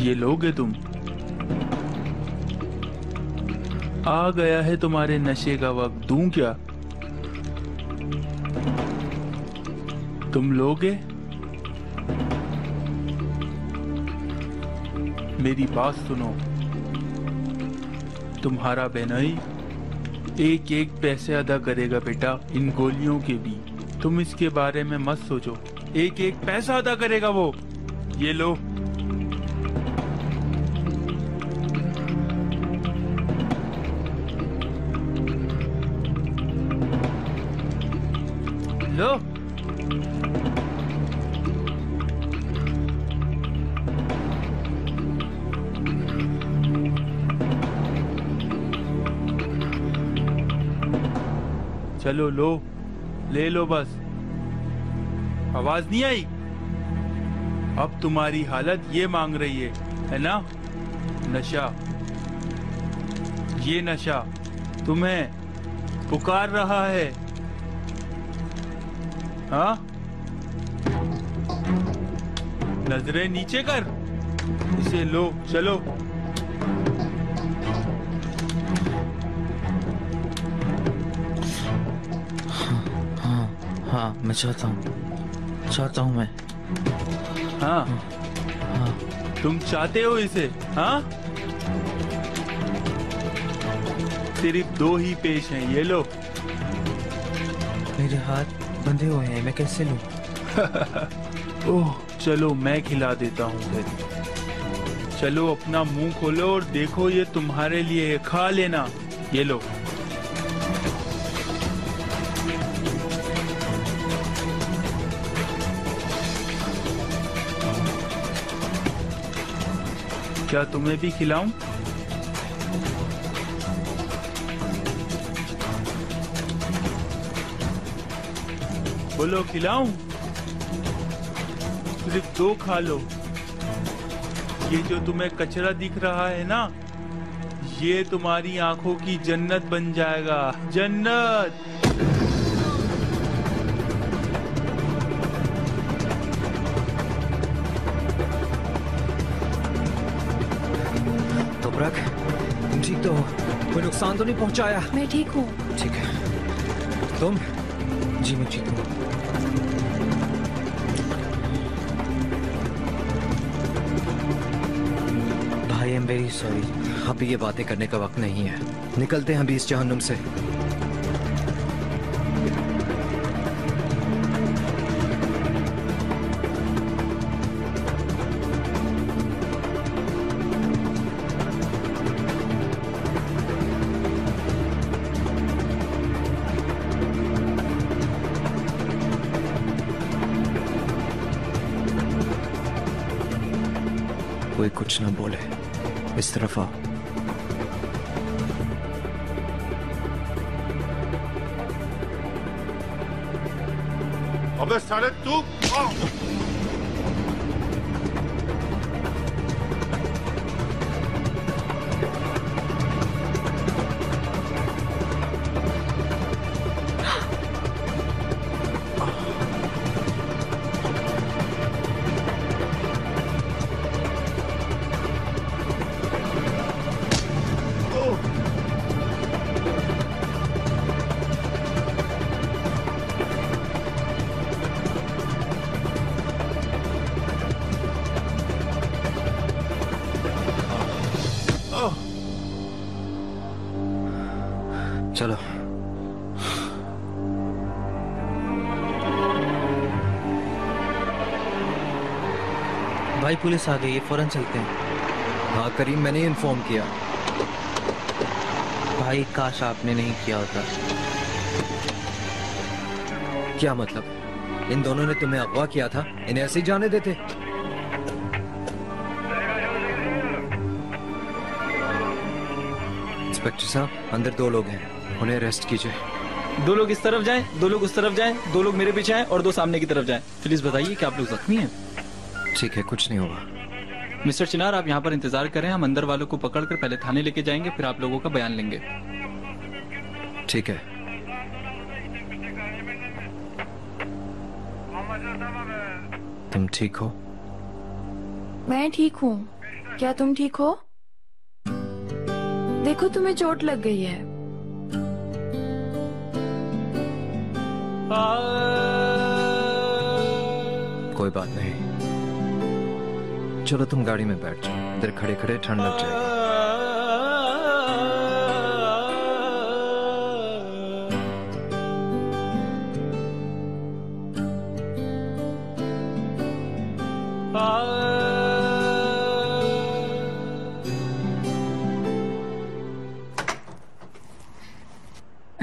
ये लोगे तुम? आ गया है तुम्हारे नशे का वक्त, दूं क्या? तुम लोगे? मेरी बात सुनो, तुम्हारा बेनई एक एक पैसे अदा करेगा बेटा, इन गोलियों के भी। तुम इसके बारे में मत सोचो, एक एक पैसा अदा करेगा वो। ये लो। लो। चलो लो, ले लो बस। आवाज नहीं आई? अब तुम्हारी हालत ये मांग रही है ना? नशा, ये नशा तुम्हें पुकार रहा है। हाँ, नजरें नीचे कर, इसे लो। चलो हाँ, मैं चाहता हूँ मैं। हाँ, तुम चाहते हो इसे? हाँ, सिर्फ 2 ही पेश हैं, ये लो। मेरे हाथ बंधे हुए हैं, मैं कैसे लूं? ओह, चलो मैं खिला देता हूँ फिर। चलो अपना मुंह खोलो और देखो, ये तुम्हारे लिए है, खा लेना। ये लो। क्या तुम्हें भी खिलाऊं? बोलो, खिलाऊं? सिर्फ 2 खा लो। ये जो तुम्हें कचरा दिख रहा है ना, ये तुम्हारी आंखों की जन्नत बन जाएगा। जन्नत। तुम ठीक तो हो? कोई नुकसान तो नहीं पहुंचाया? मैं ठीक हूँ। ठीक है। तुम? जी मैं ठीक हूँ। भाई, आई एम वेरी सॉरी। अभी ये बातें करने का वक्त नहीं है। निकलते हैं अभी इस जहन्नुम से। कोई कुछ ना बोले, इस तरफ आओ। अबे साले तू! चलो। भाई पुलिस आ गई है, फौरन चलते हैं। हाँ करीम, मैंने इन्फॉर्म किया। भाई काश आपने नहीं किया होता। क्या मतलब? इन दोनों ने तुम्हें अगवा किया था, इन्हें ऐसे ही जाने देते? इंस्पेक्टर साहब, अंदर 2 लोग हैं, उन्हें अरेस्ट कीजिए। 2 लोग इस तरफ जाएं, 2 लोग उस तरफ जाएं, 2 लोग मेरे पीछे आएं और 2 सामने की तरफ जाएं। प्लीज बताइए कि आप लोग जख्मी हैं? ठीक है, कुछ नहीं होगा। मिस्टर चिनार, आप यहाँ पर इंतजार करें, हम अंदर वालों को पकड़कर पहले थाने लेके जाएंगे, फिर आप लोगों का बयान लेंगे। ठीक है। तुम ठीक हो? मैं ठीक हूँ। क्या तुम ठीक हो? देखो, तुम्हें चोट लग गई है। कोई बात नहीं, चलो तुम गाड़ी में बैठ जाओ। इधर खड़े खड़े ठंड लग जाएगी।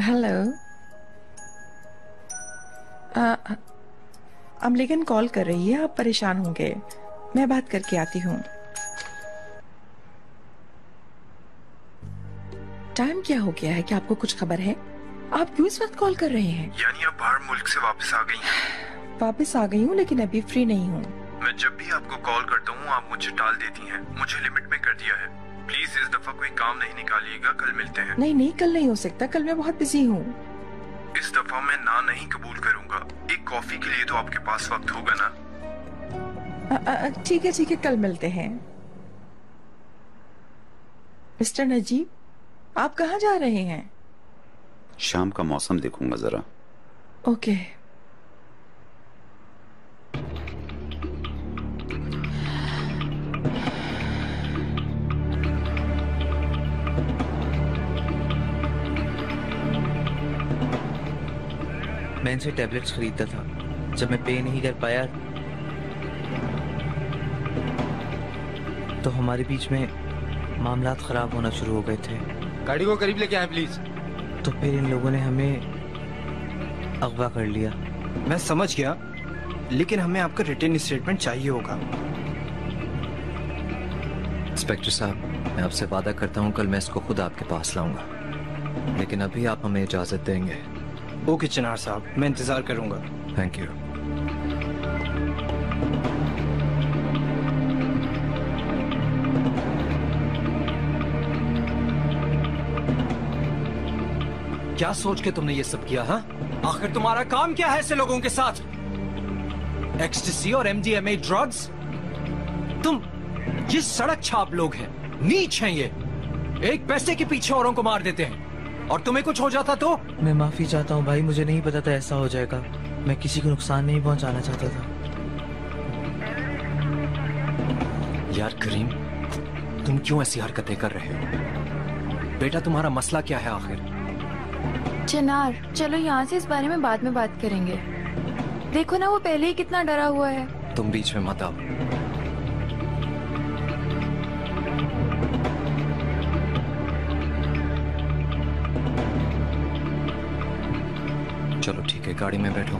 हेलो। अमलेगन कॉल कर रही है, आप परेशान होंगे, मैं बात करके आती हूँ। टाइम क्या हो गया है कि आपको कुछ खबर है? आप क्यों इस वक्त कॉल कर रहे हैं? यानी आप बाहर मुल्क से वापस आ गई हैं? वापस आ गई हूँ लेकिन अभी फ्री नहीं हूँ। मैं जब भी आपको कॉल करता हूँ आप मुझे टाल देती हैं। मुझे लिमिट में कर दिया है। प्लीज इस दफा कोई काम नहीं निकालिएगा, कल मिलते हैं। नहीं, कल नहीं हो सकता, कल मैं बहुत बिजी हूँ। इस दफा मैं ना नहीं कबूल करूँगा। एक कॉफी के लिए तो आपके पास वक्त होगा ना? ठीक है, कल मिलते हैं। मिस्टर नजीब, आप कहाँ जा रहे हैं? शाम का मौसम देखूंगा जरा। ओके। मैं इनसे टैबलेट्स खरीदता था, जब मैं पे नहीं कर पाया तो हमारे बीच में मामलात खराब होना शुरू हो गए थे। गाड़ी को करीब लेके आए प्लीज। तो फिर इन लोगों ने हमें अगवा कर लिया। मैं समझ गया, लेकिन हमें आपका रिटन स्टेटमेंट चाहिए होगा। इंस्पेक्टर साहब, मैं आपसे वादा करता हूँ कल मैं इसको खुद आपके पास लाऊंगा, लेकिन अभी आप हमें इजाजत देंगे? ओके चिनार साहब, मैं इंतजार करूंगा। Thank you. क्या सोच के तुमने ये सब किया? हाँ, आखिर तुम्हारा काम क्या है ऐसे लोगों के साथ? एक्सटेसी और एमडीएमए ड्रग्स? तुम ये सड़क छाप लोग हैं, नीच हैं ये। एक पैसे के पीछे औरों को मार देते हैं, और तुम्हें कुछ हो जाता तो? मैं माफी चाहता हूँ भाई, मुझे नहीं पता था ऐसा हो जाएगा। मैं किसी को नुकसान नहीं पहुंचाना चाहता था। यार करीम, तुम क्यों ऐसी हरकतें कर रहे हो? बेटा तुम्हारा मसला क्या है आखिर? चिनार, चलो यहाँ से इस बारे में बाद में बात करेंगे। देखो ना, वो पहले ही कितना डरा हुआ है। तुम बीच में मत आओ। चलो ठीक है, गाड़ी में बैठो।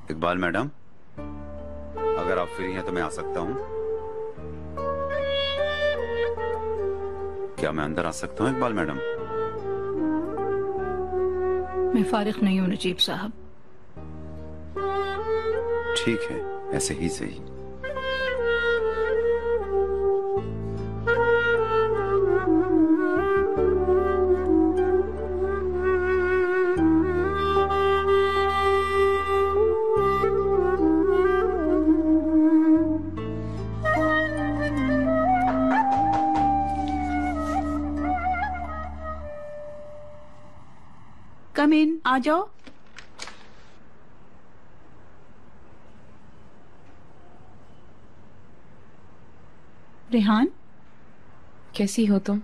इकबाल मैडम, अगर आप फ्री हैं तो मैं आ सकता हूं? क्या मैं अंदर आ सकता हूं इकबाल मैडम? मैं फारिग नहीं हूं नजीब साहब। ठीक है, ऐसे ही सही। कम इन, आ जाओ। रेहान, कैसी हो तुम?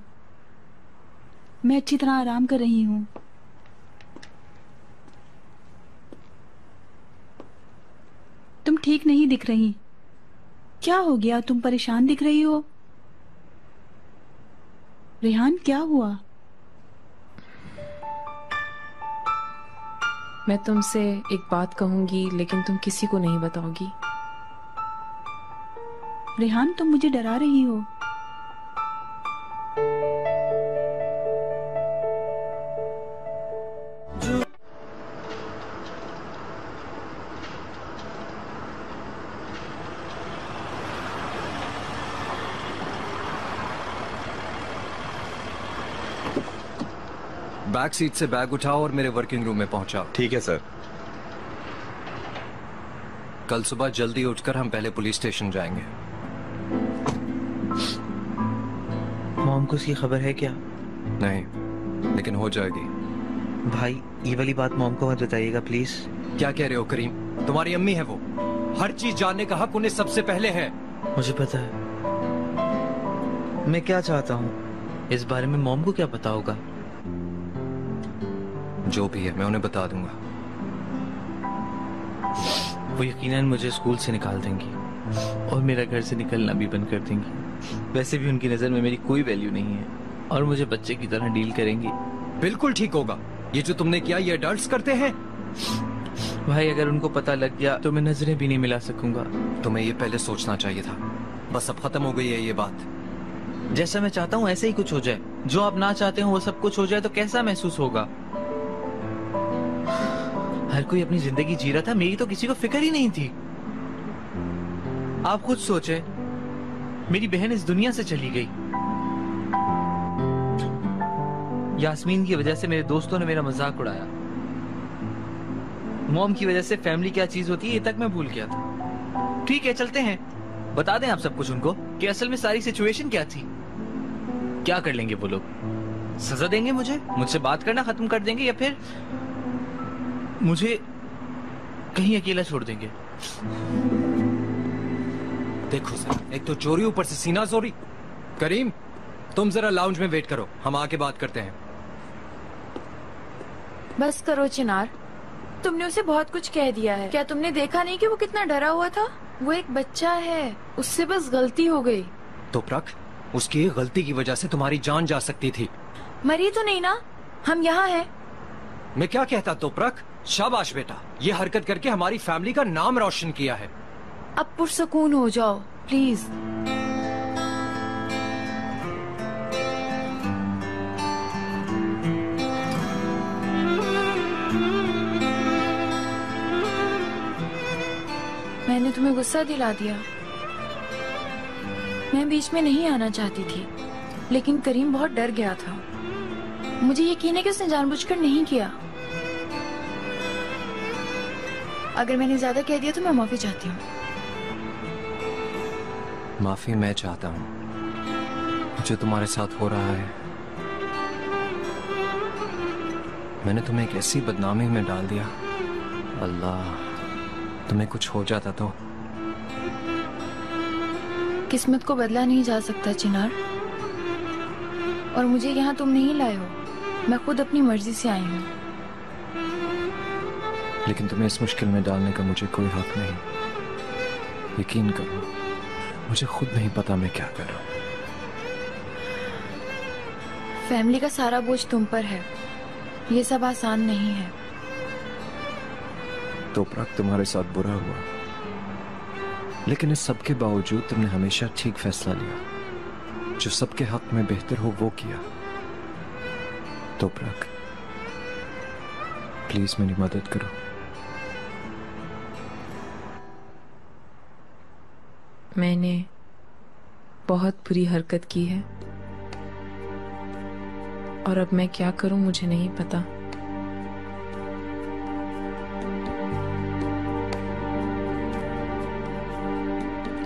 मैं अच्छी तरह आराम कर रही हूँ। तुम ठीक नहीं दिख रही। क्या हो गया? तुम परेशान दिख रही हो। रेहान, क्या हुआ? मैं तुमसे एक बात कहूंगी, लेकिन तुम किसी को नहीं बताओगी। रेहान, तुम मुझे डरा रही हो। बैक सीट से बैग उठाओ और मेरे वर्किंग रूम में पहुंचाओ। ठीक है सर। कल सुबह जल्दी उठकर हम पहले पुलिस स्टेशन जाएंगे। मॉम को उसकी खबर है क्या? नहीं, लेकिन हो जाएगी। भाई, ये वाली बात मॉम को मत बताइएगा प्लीज। क्या कह रहे हो करीम? तुम्हारी अम्मी है वो। हर चीज जानने का हक उन्हें सबसे पहले है। मुझे पता है। मैं क्या चाहता हूँ, इस बारे में मॉम को क्या पता होगा? जो भी है मैं उन्हें बता दूंगा। वो यकीनन मुझे स्कूल से निकाल देंगी और मेरा घर से निकलना भी बंद कर देंगी। वैसे भी उनकी नजर में मेरी कोई वैल्यू नहीं है और मुझे बच्चे की तरह डील करेंगी। बिल्कुल ठीक होगा। ये जो तुमने किया ये अडल्ट्स करते हैं। भाई अगर उनको पता लग गया तो मैं नजरें भी नहीं मिला सकूंगा। तुम्हें ये पहले सोचना चाहिए था। बस अब खत्म हो गई है ये बात। जैसा मैं चाहता हूँ ऐसे ही कुछ हो जाए, जो आप ना चाहते हो वो सब कुछ हो जाए तो कैसा महसूस होगा? हर कोई अपनी जिंदगी जी रहा था, मेरी तो किसी को फिक्र ही नहीं थी। आप खुद सोचे, मेरी बहन इस दुनिया से चली गई। यास्मीन की वजह से मेरे दोस्तों ने मेरा मजाक उड़ाया। मॉम की वजह से फैमिली क्या चीज होती है ये तक मैं भूल गया था। ठीक है चलते हैं, बता दें आप सब कुछ उनको कि असल में सारी सिचुएशन क्या थी। क्या कर लेंगे वो लोग? सजा देंगे मुझे, मुझसे बात करना खत्म कर देंगे या फिर मुझे कहीं अकेला छोड़ देंगे? देखो सर, एक तो चोरी ऊपर से सीना चोरी। करीम तुम जरा लाउंज में वेट करो, हम आके बात करते हैं। बस करो चिनार, तुमने उसे बहुत कुछ कह दिया है। क्या तुमने देखा नहीं कि वो कितना डरा हुआ था? वो एक बच्चा है, उससे बस गलती हो गई। तोपरक, उसकी गलती की वजह से तुम्हारी जान जा सकती थी। मरी तो नहीं ना? हम यहाँ हैं। मैं क्या कहता तोपरक, शाबाश बेटा, ये हरकत करके हमारी फैमिली का नाम रोशन किया है। अब पुरसकून हो जाओ प्लीज। मैंने तुम्हें गुस्सा दिला दिया। मैं बीच में नहीं आना चाहती थी, लेकिन करीम बहुत डर गया था। मुझे यकीन है कि उसने जानबूझकर नहीं किया। अगर मैंने ज्यादा कह दिया तो मैं माफी चाहती हूँ। माफी मैं चाहता हूँ। जो तुम्हारे साथ हो रहा है, मैंने तुम्हें एक ऐसी बदनामी में डाल दिया। अल्लाह, तुम्हें कुछ हो जाता तो। किस्मत को बदला नहीं जा सकता चिनार, और मुझे यहाँ तुम नहीं लाए हो, मैं खुद अपनी मर्जी से आई हूँ। लेकिन तुम्हें इस मुश्किल में डालने का मुझे कोई हक नहीं। यकीन करो, मुझे खुद नहीं पता मैं क्या कर रहा हूँ। फैमिली का सारा बोझ तुम पर है, ये सब आसान नहीं है। तोपरक, तुम्हारे साथ बुरा हुआ, लेकिन इस सब के बावजूद तुमने हमेशा ठीक फैसला लिया। जो सबके हक में बेहतर हो वो किया। तोपरक, प्लीज मेरी मदद करो। मैंने बहुत बुरी हरकत की है और अब मैं क्या करूं मुझे नहीं पता।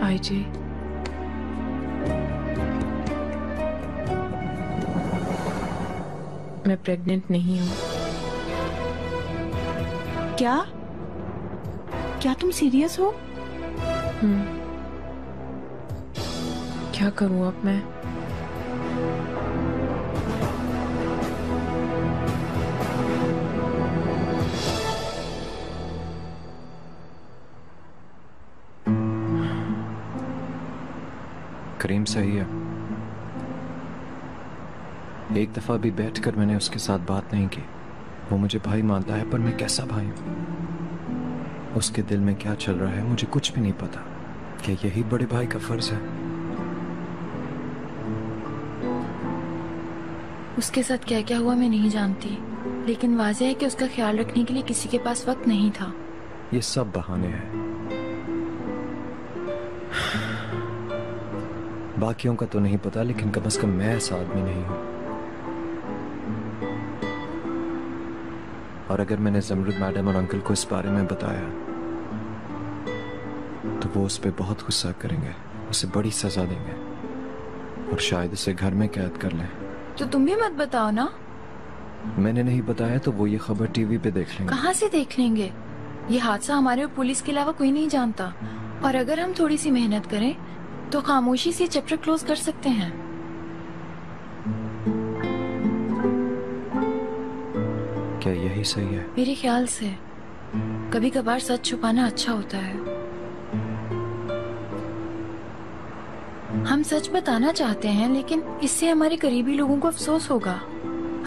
आईजे, मैं प्रेग्नेंट नहीं हूं। क्या? क्या तुम सीरियस हो? क्या करूं अब मैं? करीम सही है। एक दफा भी बैठकर मैंने उसके साथ बात नहीं की। वो मुझे भाई मानता है, पर मैं कैसा भाई हूं? उसके दिल में क्या चल रहा है मुझे कुछ भी नहीं पता। क्या यही बड़े भाई का फर्ज है? उसके साथ क्या क्या हुआ मैं नहीं जानती, लेकिन वाज़ेह है कि उसका ख्याल रखने के लिए किसी के पास वक्त नहीं था। ये सब बहाने हैं। बाकियों का तो नहीं पता, लेकिन कम से कम मैं ऐसा आदमी नहीं हूं। और अगर मैंने जमरुद मैडम और अंकल को इस बारे में बताया तो वो उस पर बहुत गुस्सा करेंगे, उसे बड़ी सजा देंगे और शायद उसे घर में कैद कर लें। तो तुम भी मत बताओ ना। मैंने नहीं बताया तो वो ये खबर टीवी पे देख लेंगे। कहाँ से देख लेंगे? ये हादसा हमारे और पुलिस के अलावा कोई नहीं जानता, और अगर हम थोड़ी सी मेहनत करें तो खामोशी से चैप्टर क्लोज कर सकते हैं। क्या यही सही है? मेरे ख्याल से कभी कभार सच छुपाना अच्छा होता है। हम सच बताना चाहते हैं, लेकिन इससे हमारे करीबी लोगों को अफसोस होगा।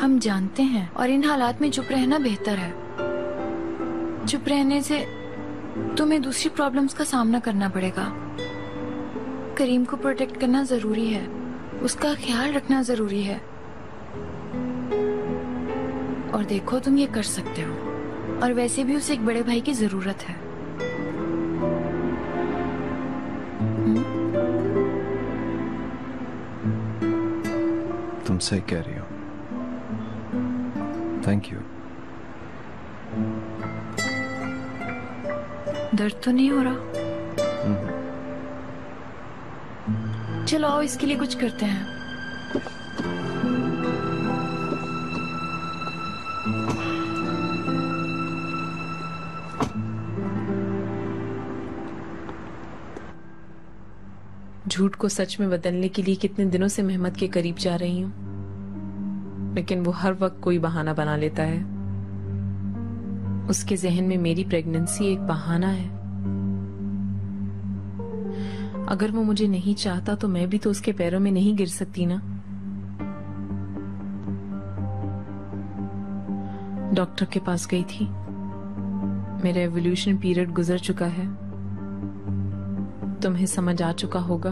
हम जानते हैं, और इन हालात में चुप रहना बेहतर है। चुप रहने से तुम्हें दूसरी प्रॉब्लम्स का सामना करना पड़ेगा। करीम को प्रोटेक्ट करना जरूरी है, उसका ख्याल रखना जरूरी है। और देखो, तुम ये कर सकते हो, और वैसे भी उसे एक बड़े भाई की जरूरत है। तुम सही कह रही हो। Thank you. दर्द तो नहीं हो रहा? चलो आओ, इसके लिए कुछ करते हैं। झूठ को सच में बदलने के लिए कितने दिनों से मेहमत के करीब जा रही हूँ, लेकिन वो हर वक्त कोई बहाना बना लेता है। उसके जहन में मेरी प्रेगनेंसी एक बहाना है। अगर वो मुझे नहीं चाहता तो मैं भी तो उसके पैरों में नहीं गिर सकती ना। डॉक्टर के पास गई थी। मेरा एवोल्यूशन पीरियड गुजर चुका है। तुम्हें समझ आ चुका होगा।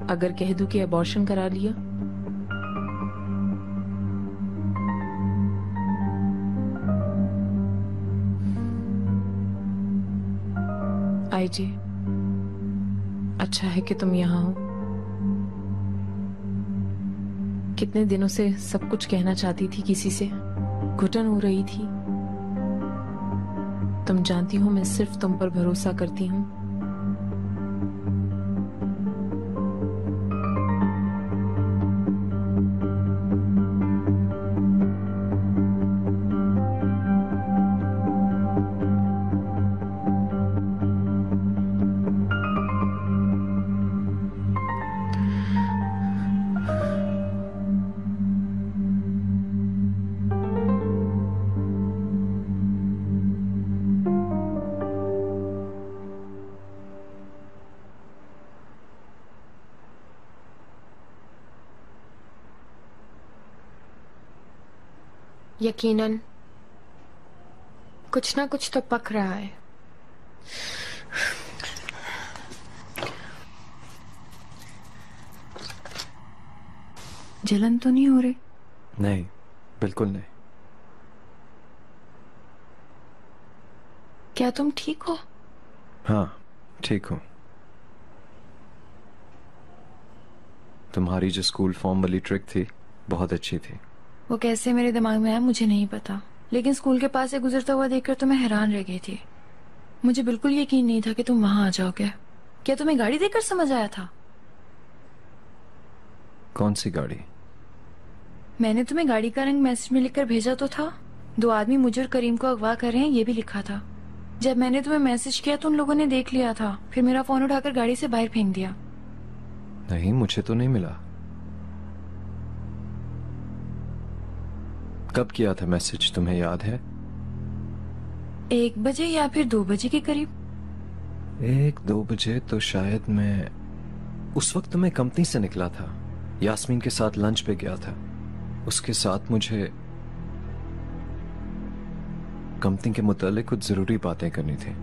अगर कह दूं कि अबॉर्शन करा लिया, आईजे, अच्छा है कि तुम यहाँ हो। कितने दिनों से सब कुछ कहना चाहती थी किसी से, घुटन हो रही थी। तुम जानती हो मैं सिर्फ तुम पर भरोसा करती हूँ। यकीनन कुछ ना कुछ तो पक रहा है। जलन तो नहीं हो रही? नहीं, बिल्कुल नहीं। क्या तुम ठीक हो? हाँ, ठीक हूँ। तुम्हारी जो स्कूल फॉर्म वाली ट्रिक थी बहुत अच्छी थी। वो कैसे मेरे दिमाग में आया मुझे नहीं पता, लेकिन स्कूल के पास से गुजरता हुआ देखकर तो मैं हैरान रह गई थी। मुझे बिल्कुल यकीन नहीं था कि तुम वहां आ जाओगे। क्या तुम्हें गाड़ी देखकर समझ आया था? कौन सी गाड़ी? मैंने तुम्हें गाड़ी का रंग मैसेज में लिखकर भेजा तो था। 2 आदमी मुझे और करीम को अगवा कर रहे हैं, ये भी लिखा था। जब मैंने तुम्हें मैसेज किया तो उन लोगों ने देख लिया था, फिर मेरा फोन उठाकर गाड़ी से बाहर फेंक दिया। नहीं, मुझे तो नहीं मिला। कब किया था मैसेज, तुम्हें याद है? 1 बजे या फिर 2 बजे के करीब। 1-2 बजे तो शायद मैं उस वक्त मैं कंपनी से निकला था, यास्मीन के साथ लंच पे गया था। उसके साथ मुझे कंपनी के मुतालिक कुछ जरूरी बातें करनी थी।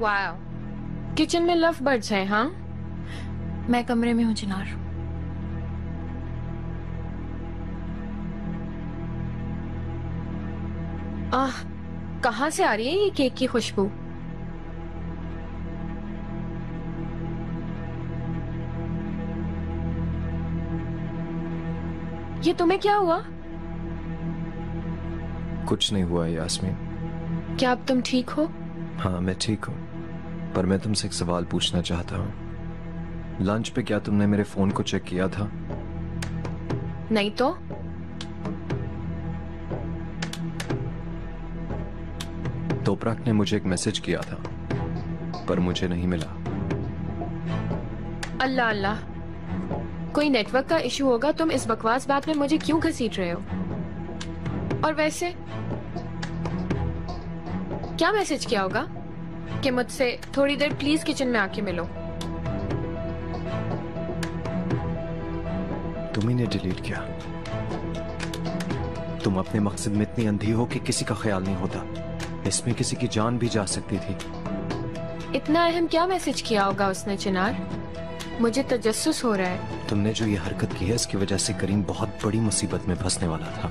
वाव, किचन में लव बर्ड्स हैं। हाँ, मैं कमरे में हूँ चिनार। कहाँ से आ रही है ये केक की खुशबू? ये तुम्हें क्या हुआ? कुछ नहीं हुआ यास्मीन। क्या अब तुम ठीक हो? हाँ, मैं ठीक हूँ, पर मैं तुमसे एक सवाल पूछना चाहता हूँ। लंच पे क्या तुमने मेरे फोन को चेक किया था? नहीं तो? तोपराक ने मुझे एक मैसेज किया था। पर मुझे नहीं मिला। अल्लाह अल्लाह, कोई नेटवर्क का इशू होगा। तुम इस बकवास बात में मुझे क्यों घसीट रहे हो? और वैसे क्या मैसेज किया होगा कि मुझसे थोड़ी देर प्लीज किचन में आके मिलो? तुम ही ने डिलीट किया। तुम अपने मकसद में इतनी अंधी हो कि किसी का ख्याल नहीं होता। इसमें किसी की जान भी जा सकती थी। इतना अहम क्या मैसेज किया होगा उसने चिनार? मुझे तजस्सुस हो रहा है। तुमने जो ये हरकत की है इसकी वजह से करीम बहुत बड़ी मुसीबत में फंसने वाला था।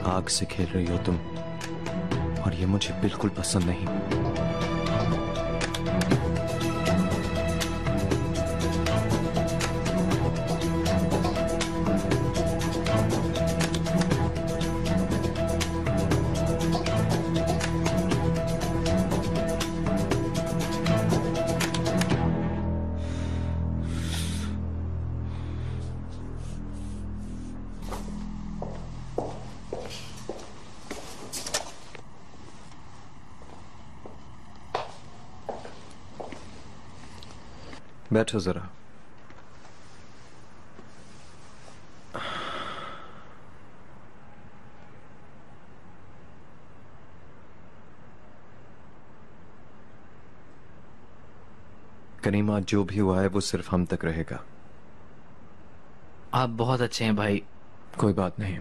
आग से खेल रही हो तुम, और ये मुझे बिल्कुल पसंद नहीं। बैठो जरा। करीम, आज जो भी हुआ है वो सिर्फ हम तक रहेगा। आप बहुत अच्छे हैं भाई। कोई बात नहीं,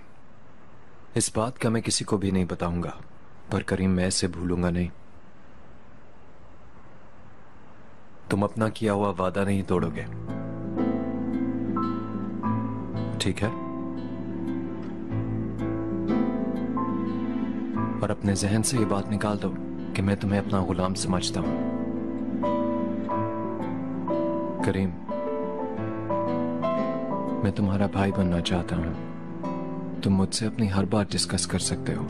इस बात का मैं किसी को भी नहीं बताऊंगा, पर करीम मैं इसे भूलूंगा नहीं। तुम अपना किया हुआ वादा नहीं तोड़ोगे, ठीक है? और अपने जहन से ये बात निकाल दो कि मैं तुम्हें अपना गुलाम समझता हूं। करीम, मैं तुम्हारा भाई बनना चाहता हूं। तुम मुझसे अपनी हर बात डिस्कस कर सकते हो।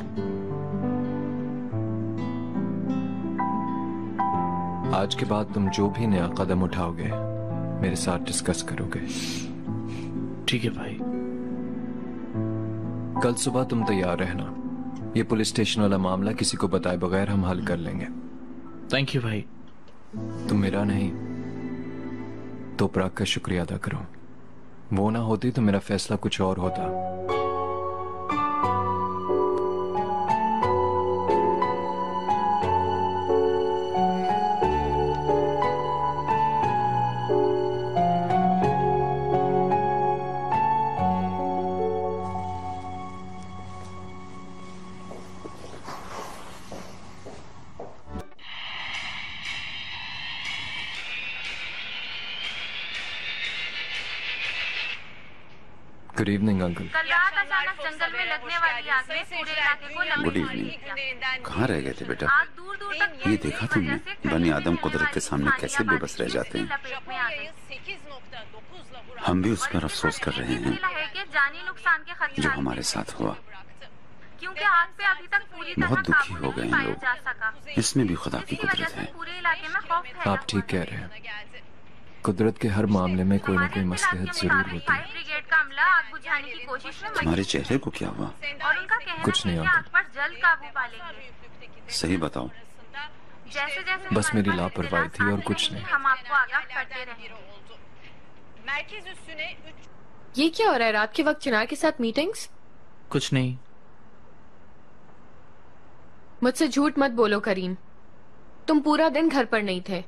आज के बाद तुम जो भी नया कदम उठाओगे मेरे साथ डिस्कस करोगे। ठीक है भाई। कल सुबह तुम तैयार रहना। ये पुलिस स्टेशन वाला मामला किसी को बताए बगैर हम हल कर लेंगे। थैंक यू भाई। तुम मेरा नहीं तो प्राग का शुक्रिया अदा करो। वो ना होती तो मेरा फैसला कुछ और होता। Good evening uncle. कल रात अचानक जंगल में लगने वाली आग ने पूरे इलाके को लंबी गुड इवनिंग। कहाँ रह गए थे बेटा? ये देखा तुमने बनी आदम कुदरत के सामने कैसे बेबस रह जाते हैं। हम भी उस पर अफसोस कर रहे हैं जो हमारे साथ हुआ। क्योंकि आग पे अभी तक पूरी तरह बहुत दुखी हो गए हैं जा सका। लोग। इसमें भी खुदा की कुदरत है। पूरे इलाके में खौफ फैला। आप ठीक कह रहे हैं। कुदरत के हर मामले में कोई ना कोई मसलहत जरूर होती है। ब्रिगेड का अमला आग बुझाने की कोशिश में तुम्हारे चेहरे को क्या हुआ? और उनका कहना कुछ नहीं है कि अंकल। आग पर जल्द काबू पा लेंगे। सही बताओ। जैसे जैसे बस मेरी लापरवाही थी और कुछ नहीं। हम आपको आगाह करते रहेंगे। ये क्या हो रहा है रात के वक्त चिनार के साथ मीटिंग्स? कुछ नहीं। मुझसे झूठ मत बोलो करीम। तुम पूरा दिन घर पर नहीं थे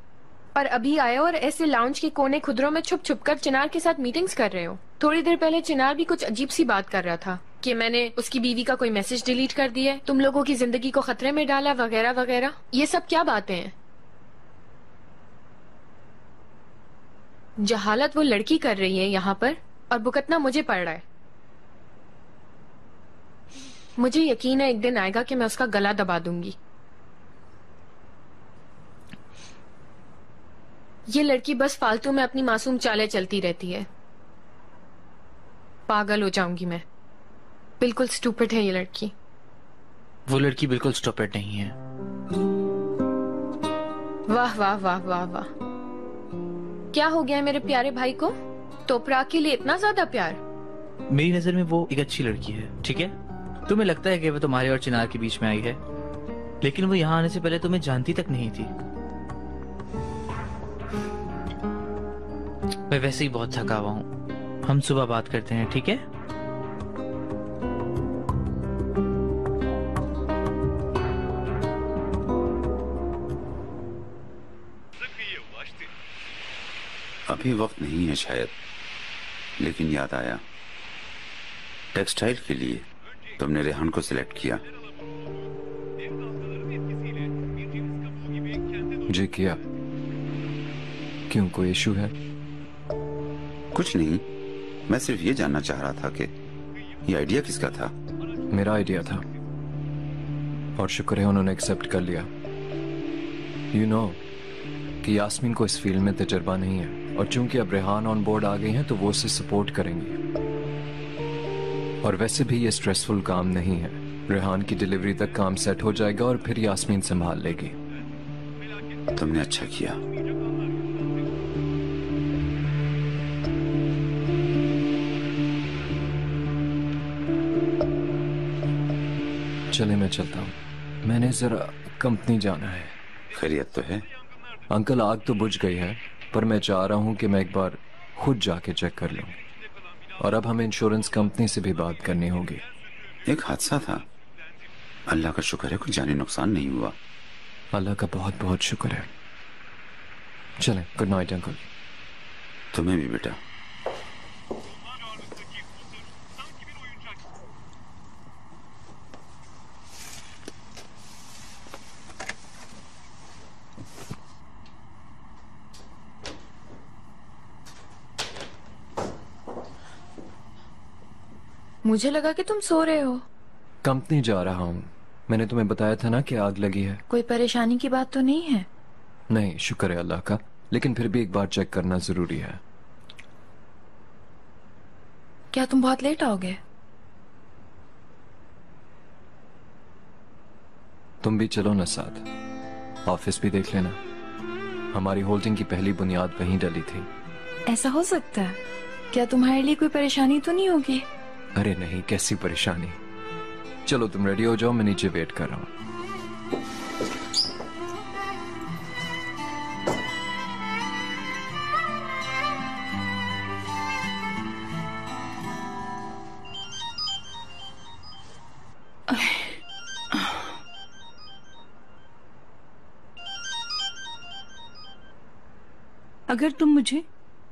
और अभी आए हो और ऐसे लाउंज के कोने खुदरों में छुप छुप कर चिनार के साथ मीटिंग्स कर रहे हो। थोड़ी देर पहले चिनार भी कुछ अजीब सी बात कर रहा था कि मैंने उसकी बीवी का कोई मैसेज डिलीट कर दिया, तुम लोगों की जिंदगी को खतरे में डाला, वगैरह वगैरह। ये सब क्या बातें हैं? जहालत वो लड़की कर रही है यहाँ पर और भुगतना मुझे पड़ रहा है। मुझे यकीन है एक दिन आएगा कि मैं उसका गला दबा दूंगी। ये लड़की बस फालतू में अपनी मासूम चालें चलती रहती है। पागल हो जाऊंगी मैं। बिल्कुल स्टूपिड है ये लड़की। वो लड़की बिल्कुल स्टूपिड नहीं है। वाह वाह वाह वाह वाह। क्या हो गया है मेरे प्यारे भाई को? तोपरा के लिए इतना ज्यादा प्यार? मेरी नजर में वो एक अच्छी लड़की है, ठीक है? तुम्हें लगता है कि वो तुम्हारे और चिनार के बीच में आई है, लेकिन वो यहाँ आने से पहले तुम्हें जानती तक नहीं थी। मैं वैसे ही बहुत थका हुआ हूँ, हम सुबह बात करते हैं, ठीक है? अभी वक्त नहीं है शायद, लेकिन याद आया, टेक्सटाइल के लिए तुमने रेहान को सिलेक्ट किया। जी किया। क्यों, कोई इशू है? कुछ नहीं, मैं सिर्फ ये जानना चाह रहा था कि ये आइडिया किसका था? मेरा आइडिया था और शुक्र है उन्होंने एक्सेप्ट कर लिया। यू नो कि यास्मीन को इस फील्ड में तजर्बा नहीं है और चूंकि अब रेहान ऑन बोर्ड आ गई हैं तो वो उसे सपोर्ट करेंगी। और वैसे भी ये स्ट्रेसफुल काम नहीं है, रेहान की डिलीवरी तक काम सेट हो जाएगा और फिर यास्मीन संभाल लेगी। तुमने अच्छा किया। चले मैं चलता हूँ, मैंने जरा कंपनी जाना है। खैरियत तो है? अंकल आग तो बुझ गई है, पर मैं चाह रहा हूँ कि मैं एक बार खुद जाके चेक कर लूँ। और अब हमें इंश्योरेंस कंपनी से भी बात करनी होगी। एक हादसा था, अल्लाह का शुक्र है कोई जानी नुकसान नहीं हुआ। अल्लाह का बहुत बहुत शुक्र है। चलें, गुड नाइट अंकल। तुम्हें भी बेटा। मुझे लगा कि तुम सो रहे हो। कंपनी जा रहा हूँ, मैंने तुम्हें बताया था ना कि आग लगी है। कोई परेशानी की बात तो नहीं है? नहीं, शुक्र है अल्लाह का, लेकिन फिर भी एक बार चेक करना जरूरी है। क्या तुम बहुत लेट आओगे? तुम भी चलो ना साथ, ऑफिस भी देख लेना। हमारी होल्डिंग की पहली बुनियाद वहीं डली थी। ऐसा हो सकता है? क्या तुम्हारे लिए कोई परेशानी तो नहीं होगी? अरे नहीं, कैसी परेशानी। चलो तुम रेडी हो जाओ, मैं नीचे वेट कर रहा हूँ। अगर तुम मुझे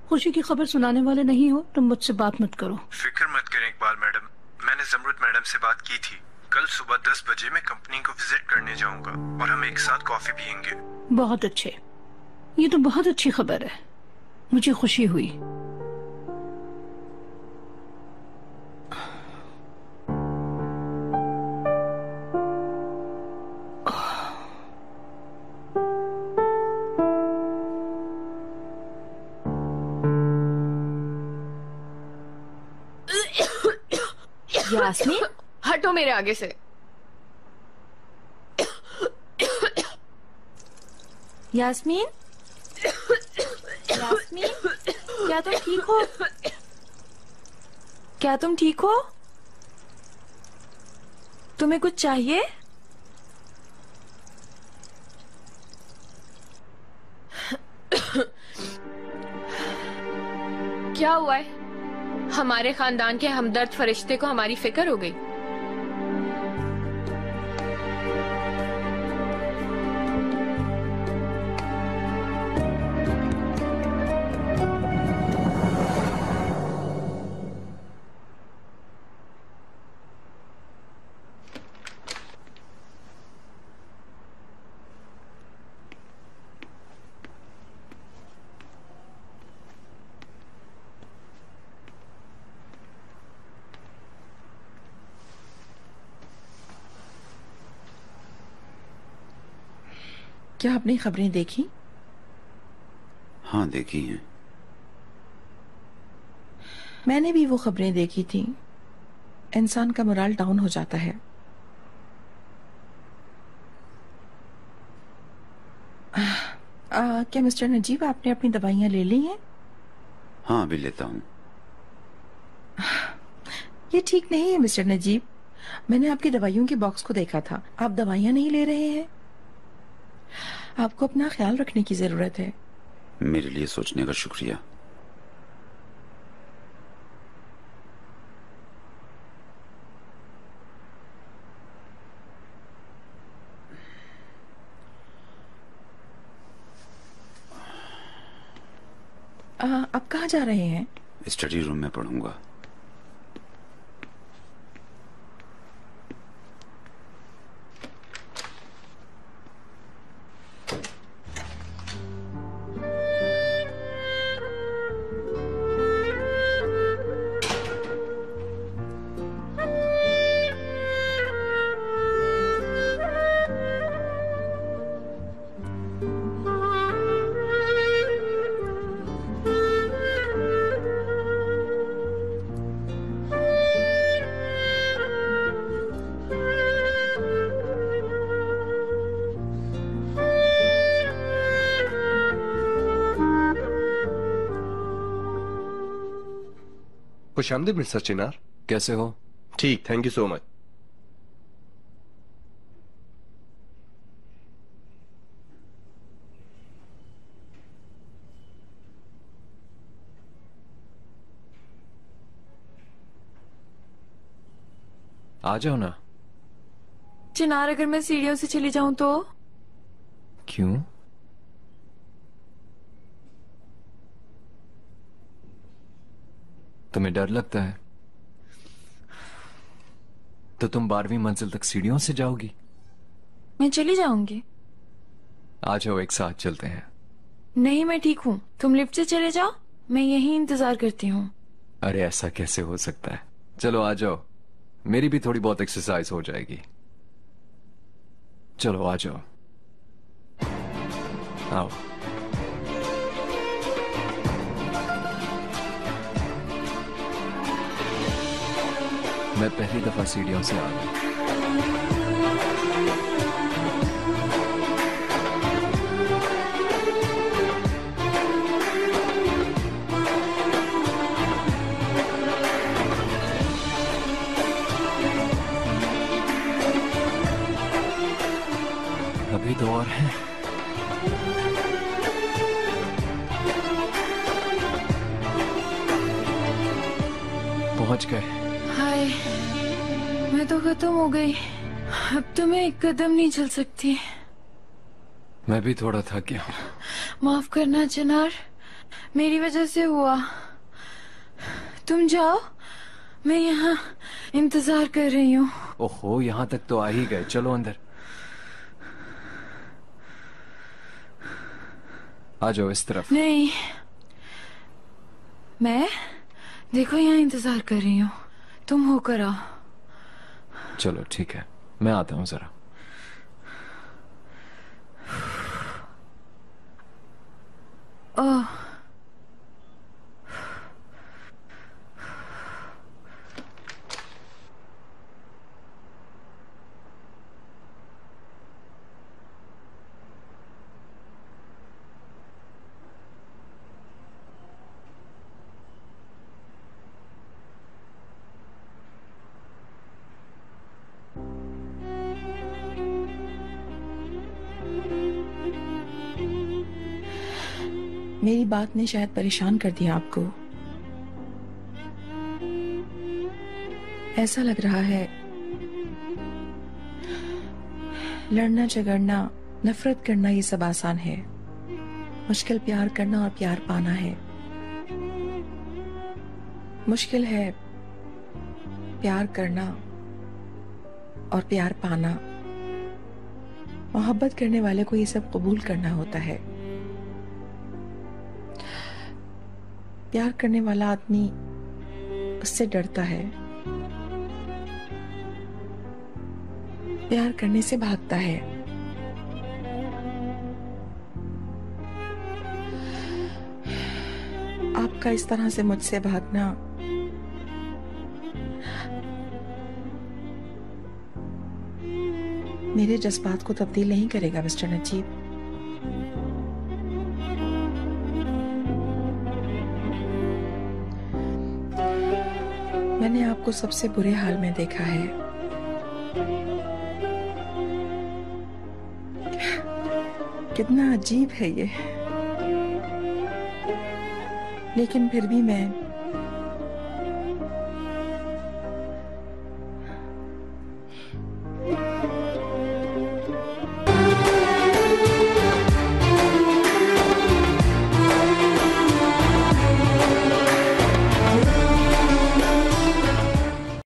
खुशी की खबर सुनाने वाले नहीं हो तो मुझसे बात मत करो। फिक्र मत करें इकबाल मैडम, मैंने जमरुद मैडम से बात की थी। कल सुबह 10 बजे मैं कंपनी को विजिट करने जाऊंगा और हम एक साथ कॉफी पियेंगे। बहुत अच्छे, ये तो बहुत अच्छी खबर है, मुझे खुशी हुई। यास्मीन, हटो मेरे आगे से। यास्मीन, यास्मीन, क्या तुम ठीक हो? क्या तुम ठीक हो? तुम्हें कुछ चाहिए? क्या हुआ है? हमारे खानदान के हमदर्द फरिश्ते को हमारी फिक्र हो गई। क्या आपने खबरें देखी? हाँ देखी हैं। मैंने भी वो खबरें देखी थी। इंसान का मोरल डाउन हो जाता है। क्या मिस्टर नजीब आपने अपनी दवाइयां ले ली हैं? हाँ अभी लेता हूँ। ये ठीक नहीं है मिस्टर नजीब। मैंने आपकी दवाइयों के बॉक्स को देखा था। आप दवाइयाँ नहीं ले रहे हैं। आपको अपना ख्याल रखने की जरूरत है। मेरे लिए सोचने का शुक्रिया। आप कहाँ जा रहे हैं? स्टडी रूम में पढ़ूंगा। खुशामदीद मिस्टर चिनार। कैसे हो? ठीक, थैंक यू सो मच। आ जाओ ना। चिनार, अगर मैं सीढ़ियों से चली जाऊं तो? क्यों? तुम्हें डर लगता है? तो तुम 12वीं मंजिल तक सीढ़ियों से जाओगी? मैं चली जाऊंगी। आ जाओ, एक साथ चलते हैं। नहीं, मैं ठीक हूँ। तुम लिफ्ट से चले जाओ, मैं यहीं इंतजार करती हूँ। अरे ऐसा कैसे हो सकता है? चलो आ जाओ, मेरी भी थोड़ी बहुत एक्सरसाइज हो जाएगी। चलो आ जाओ, आओ। मैं पहली दफा सीढ़ियों से आ गया। अभी तो और है। पहुंच गए। हाय, मैं तो खत्म हो गई। अब तो मैं एक कदम नहीं चल सकती। मैं भी थोड़ा थक गया हूँ। माफ करना चिनार, मेरी वजह से हुआ। तुम जाओ, मैं यहाँ इंतजार कर रही हूँ। ओहो, यहाँ तक तो आ ही गए। चलो अंदर आ जाओ, इस तरफ। नहीं, मैं देखो यहाँ इंतजार कर रही हूँ, तुम होकर आओ। चलो ठीक है, मैं आता हूँ जरा। ओह, मेरी बात ने शायद परेशान कर दिया आपको। ऐसा लग रहा है लड़ना झगड़ना, नफरत करना ये सब आसान है। मुश्किल प्यार करना और प्यार पाना है। मुश्किल है प्यार करना और प्यार पाना। मोहब्बत करने वाले को ये सब कबूल करना होता है। प्यार करने वाला आदमी उससे डरता है, प्यार करने से भागता है। आपका इस तरह से मुझसे भागना मेरे जज्बात को तब्दील नहीं करेगा मिस्टर नजीब। मैंने आपको सबसे बुरे हाल में देखा है। कितना अजीब है ये, लेकिन फिर भी मैं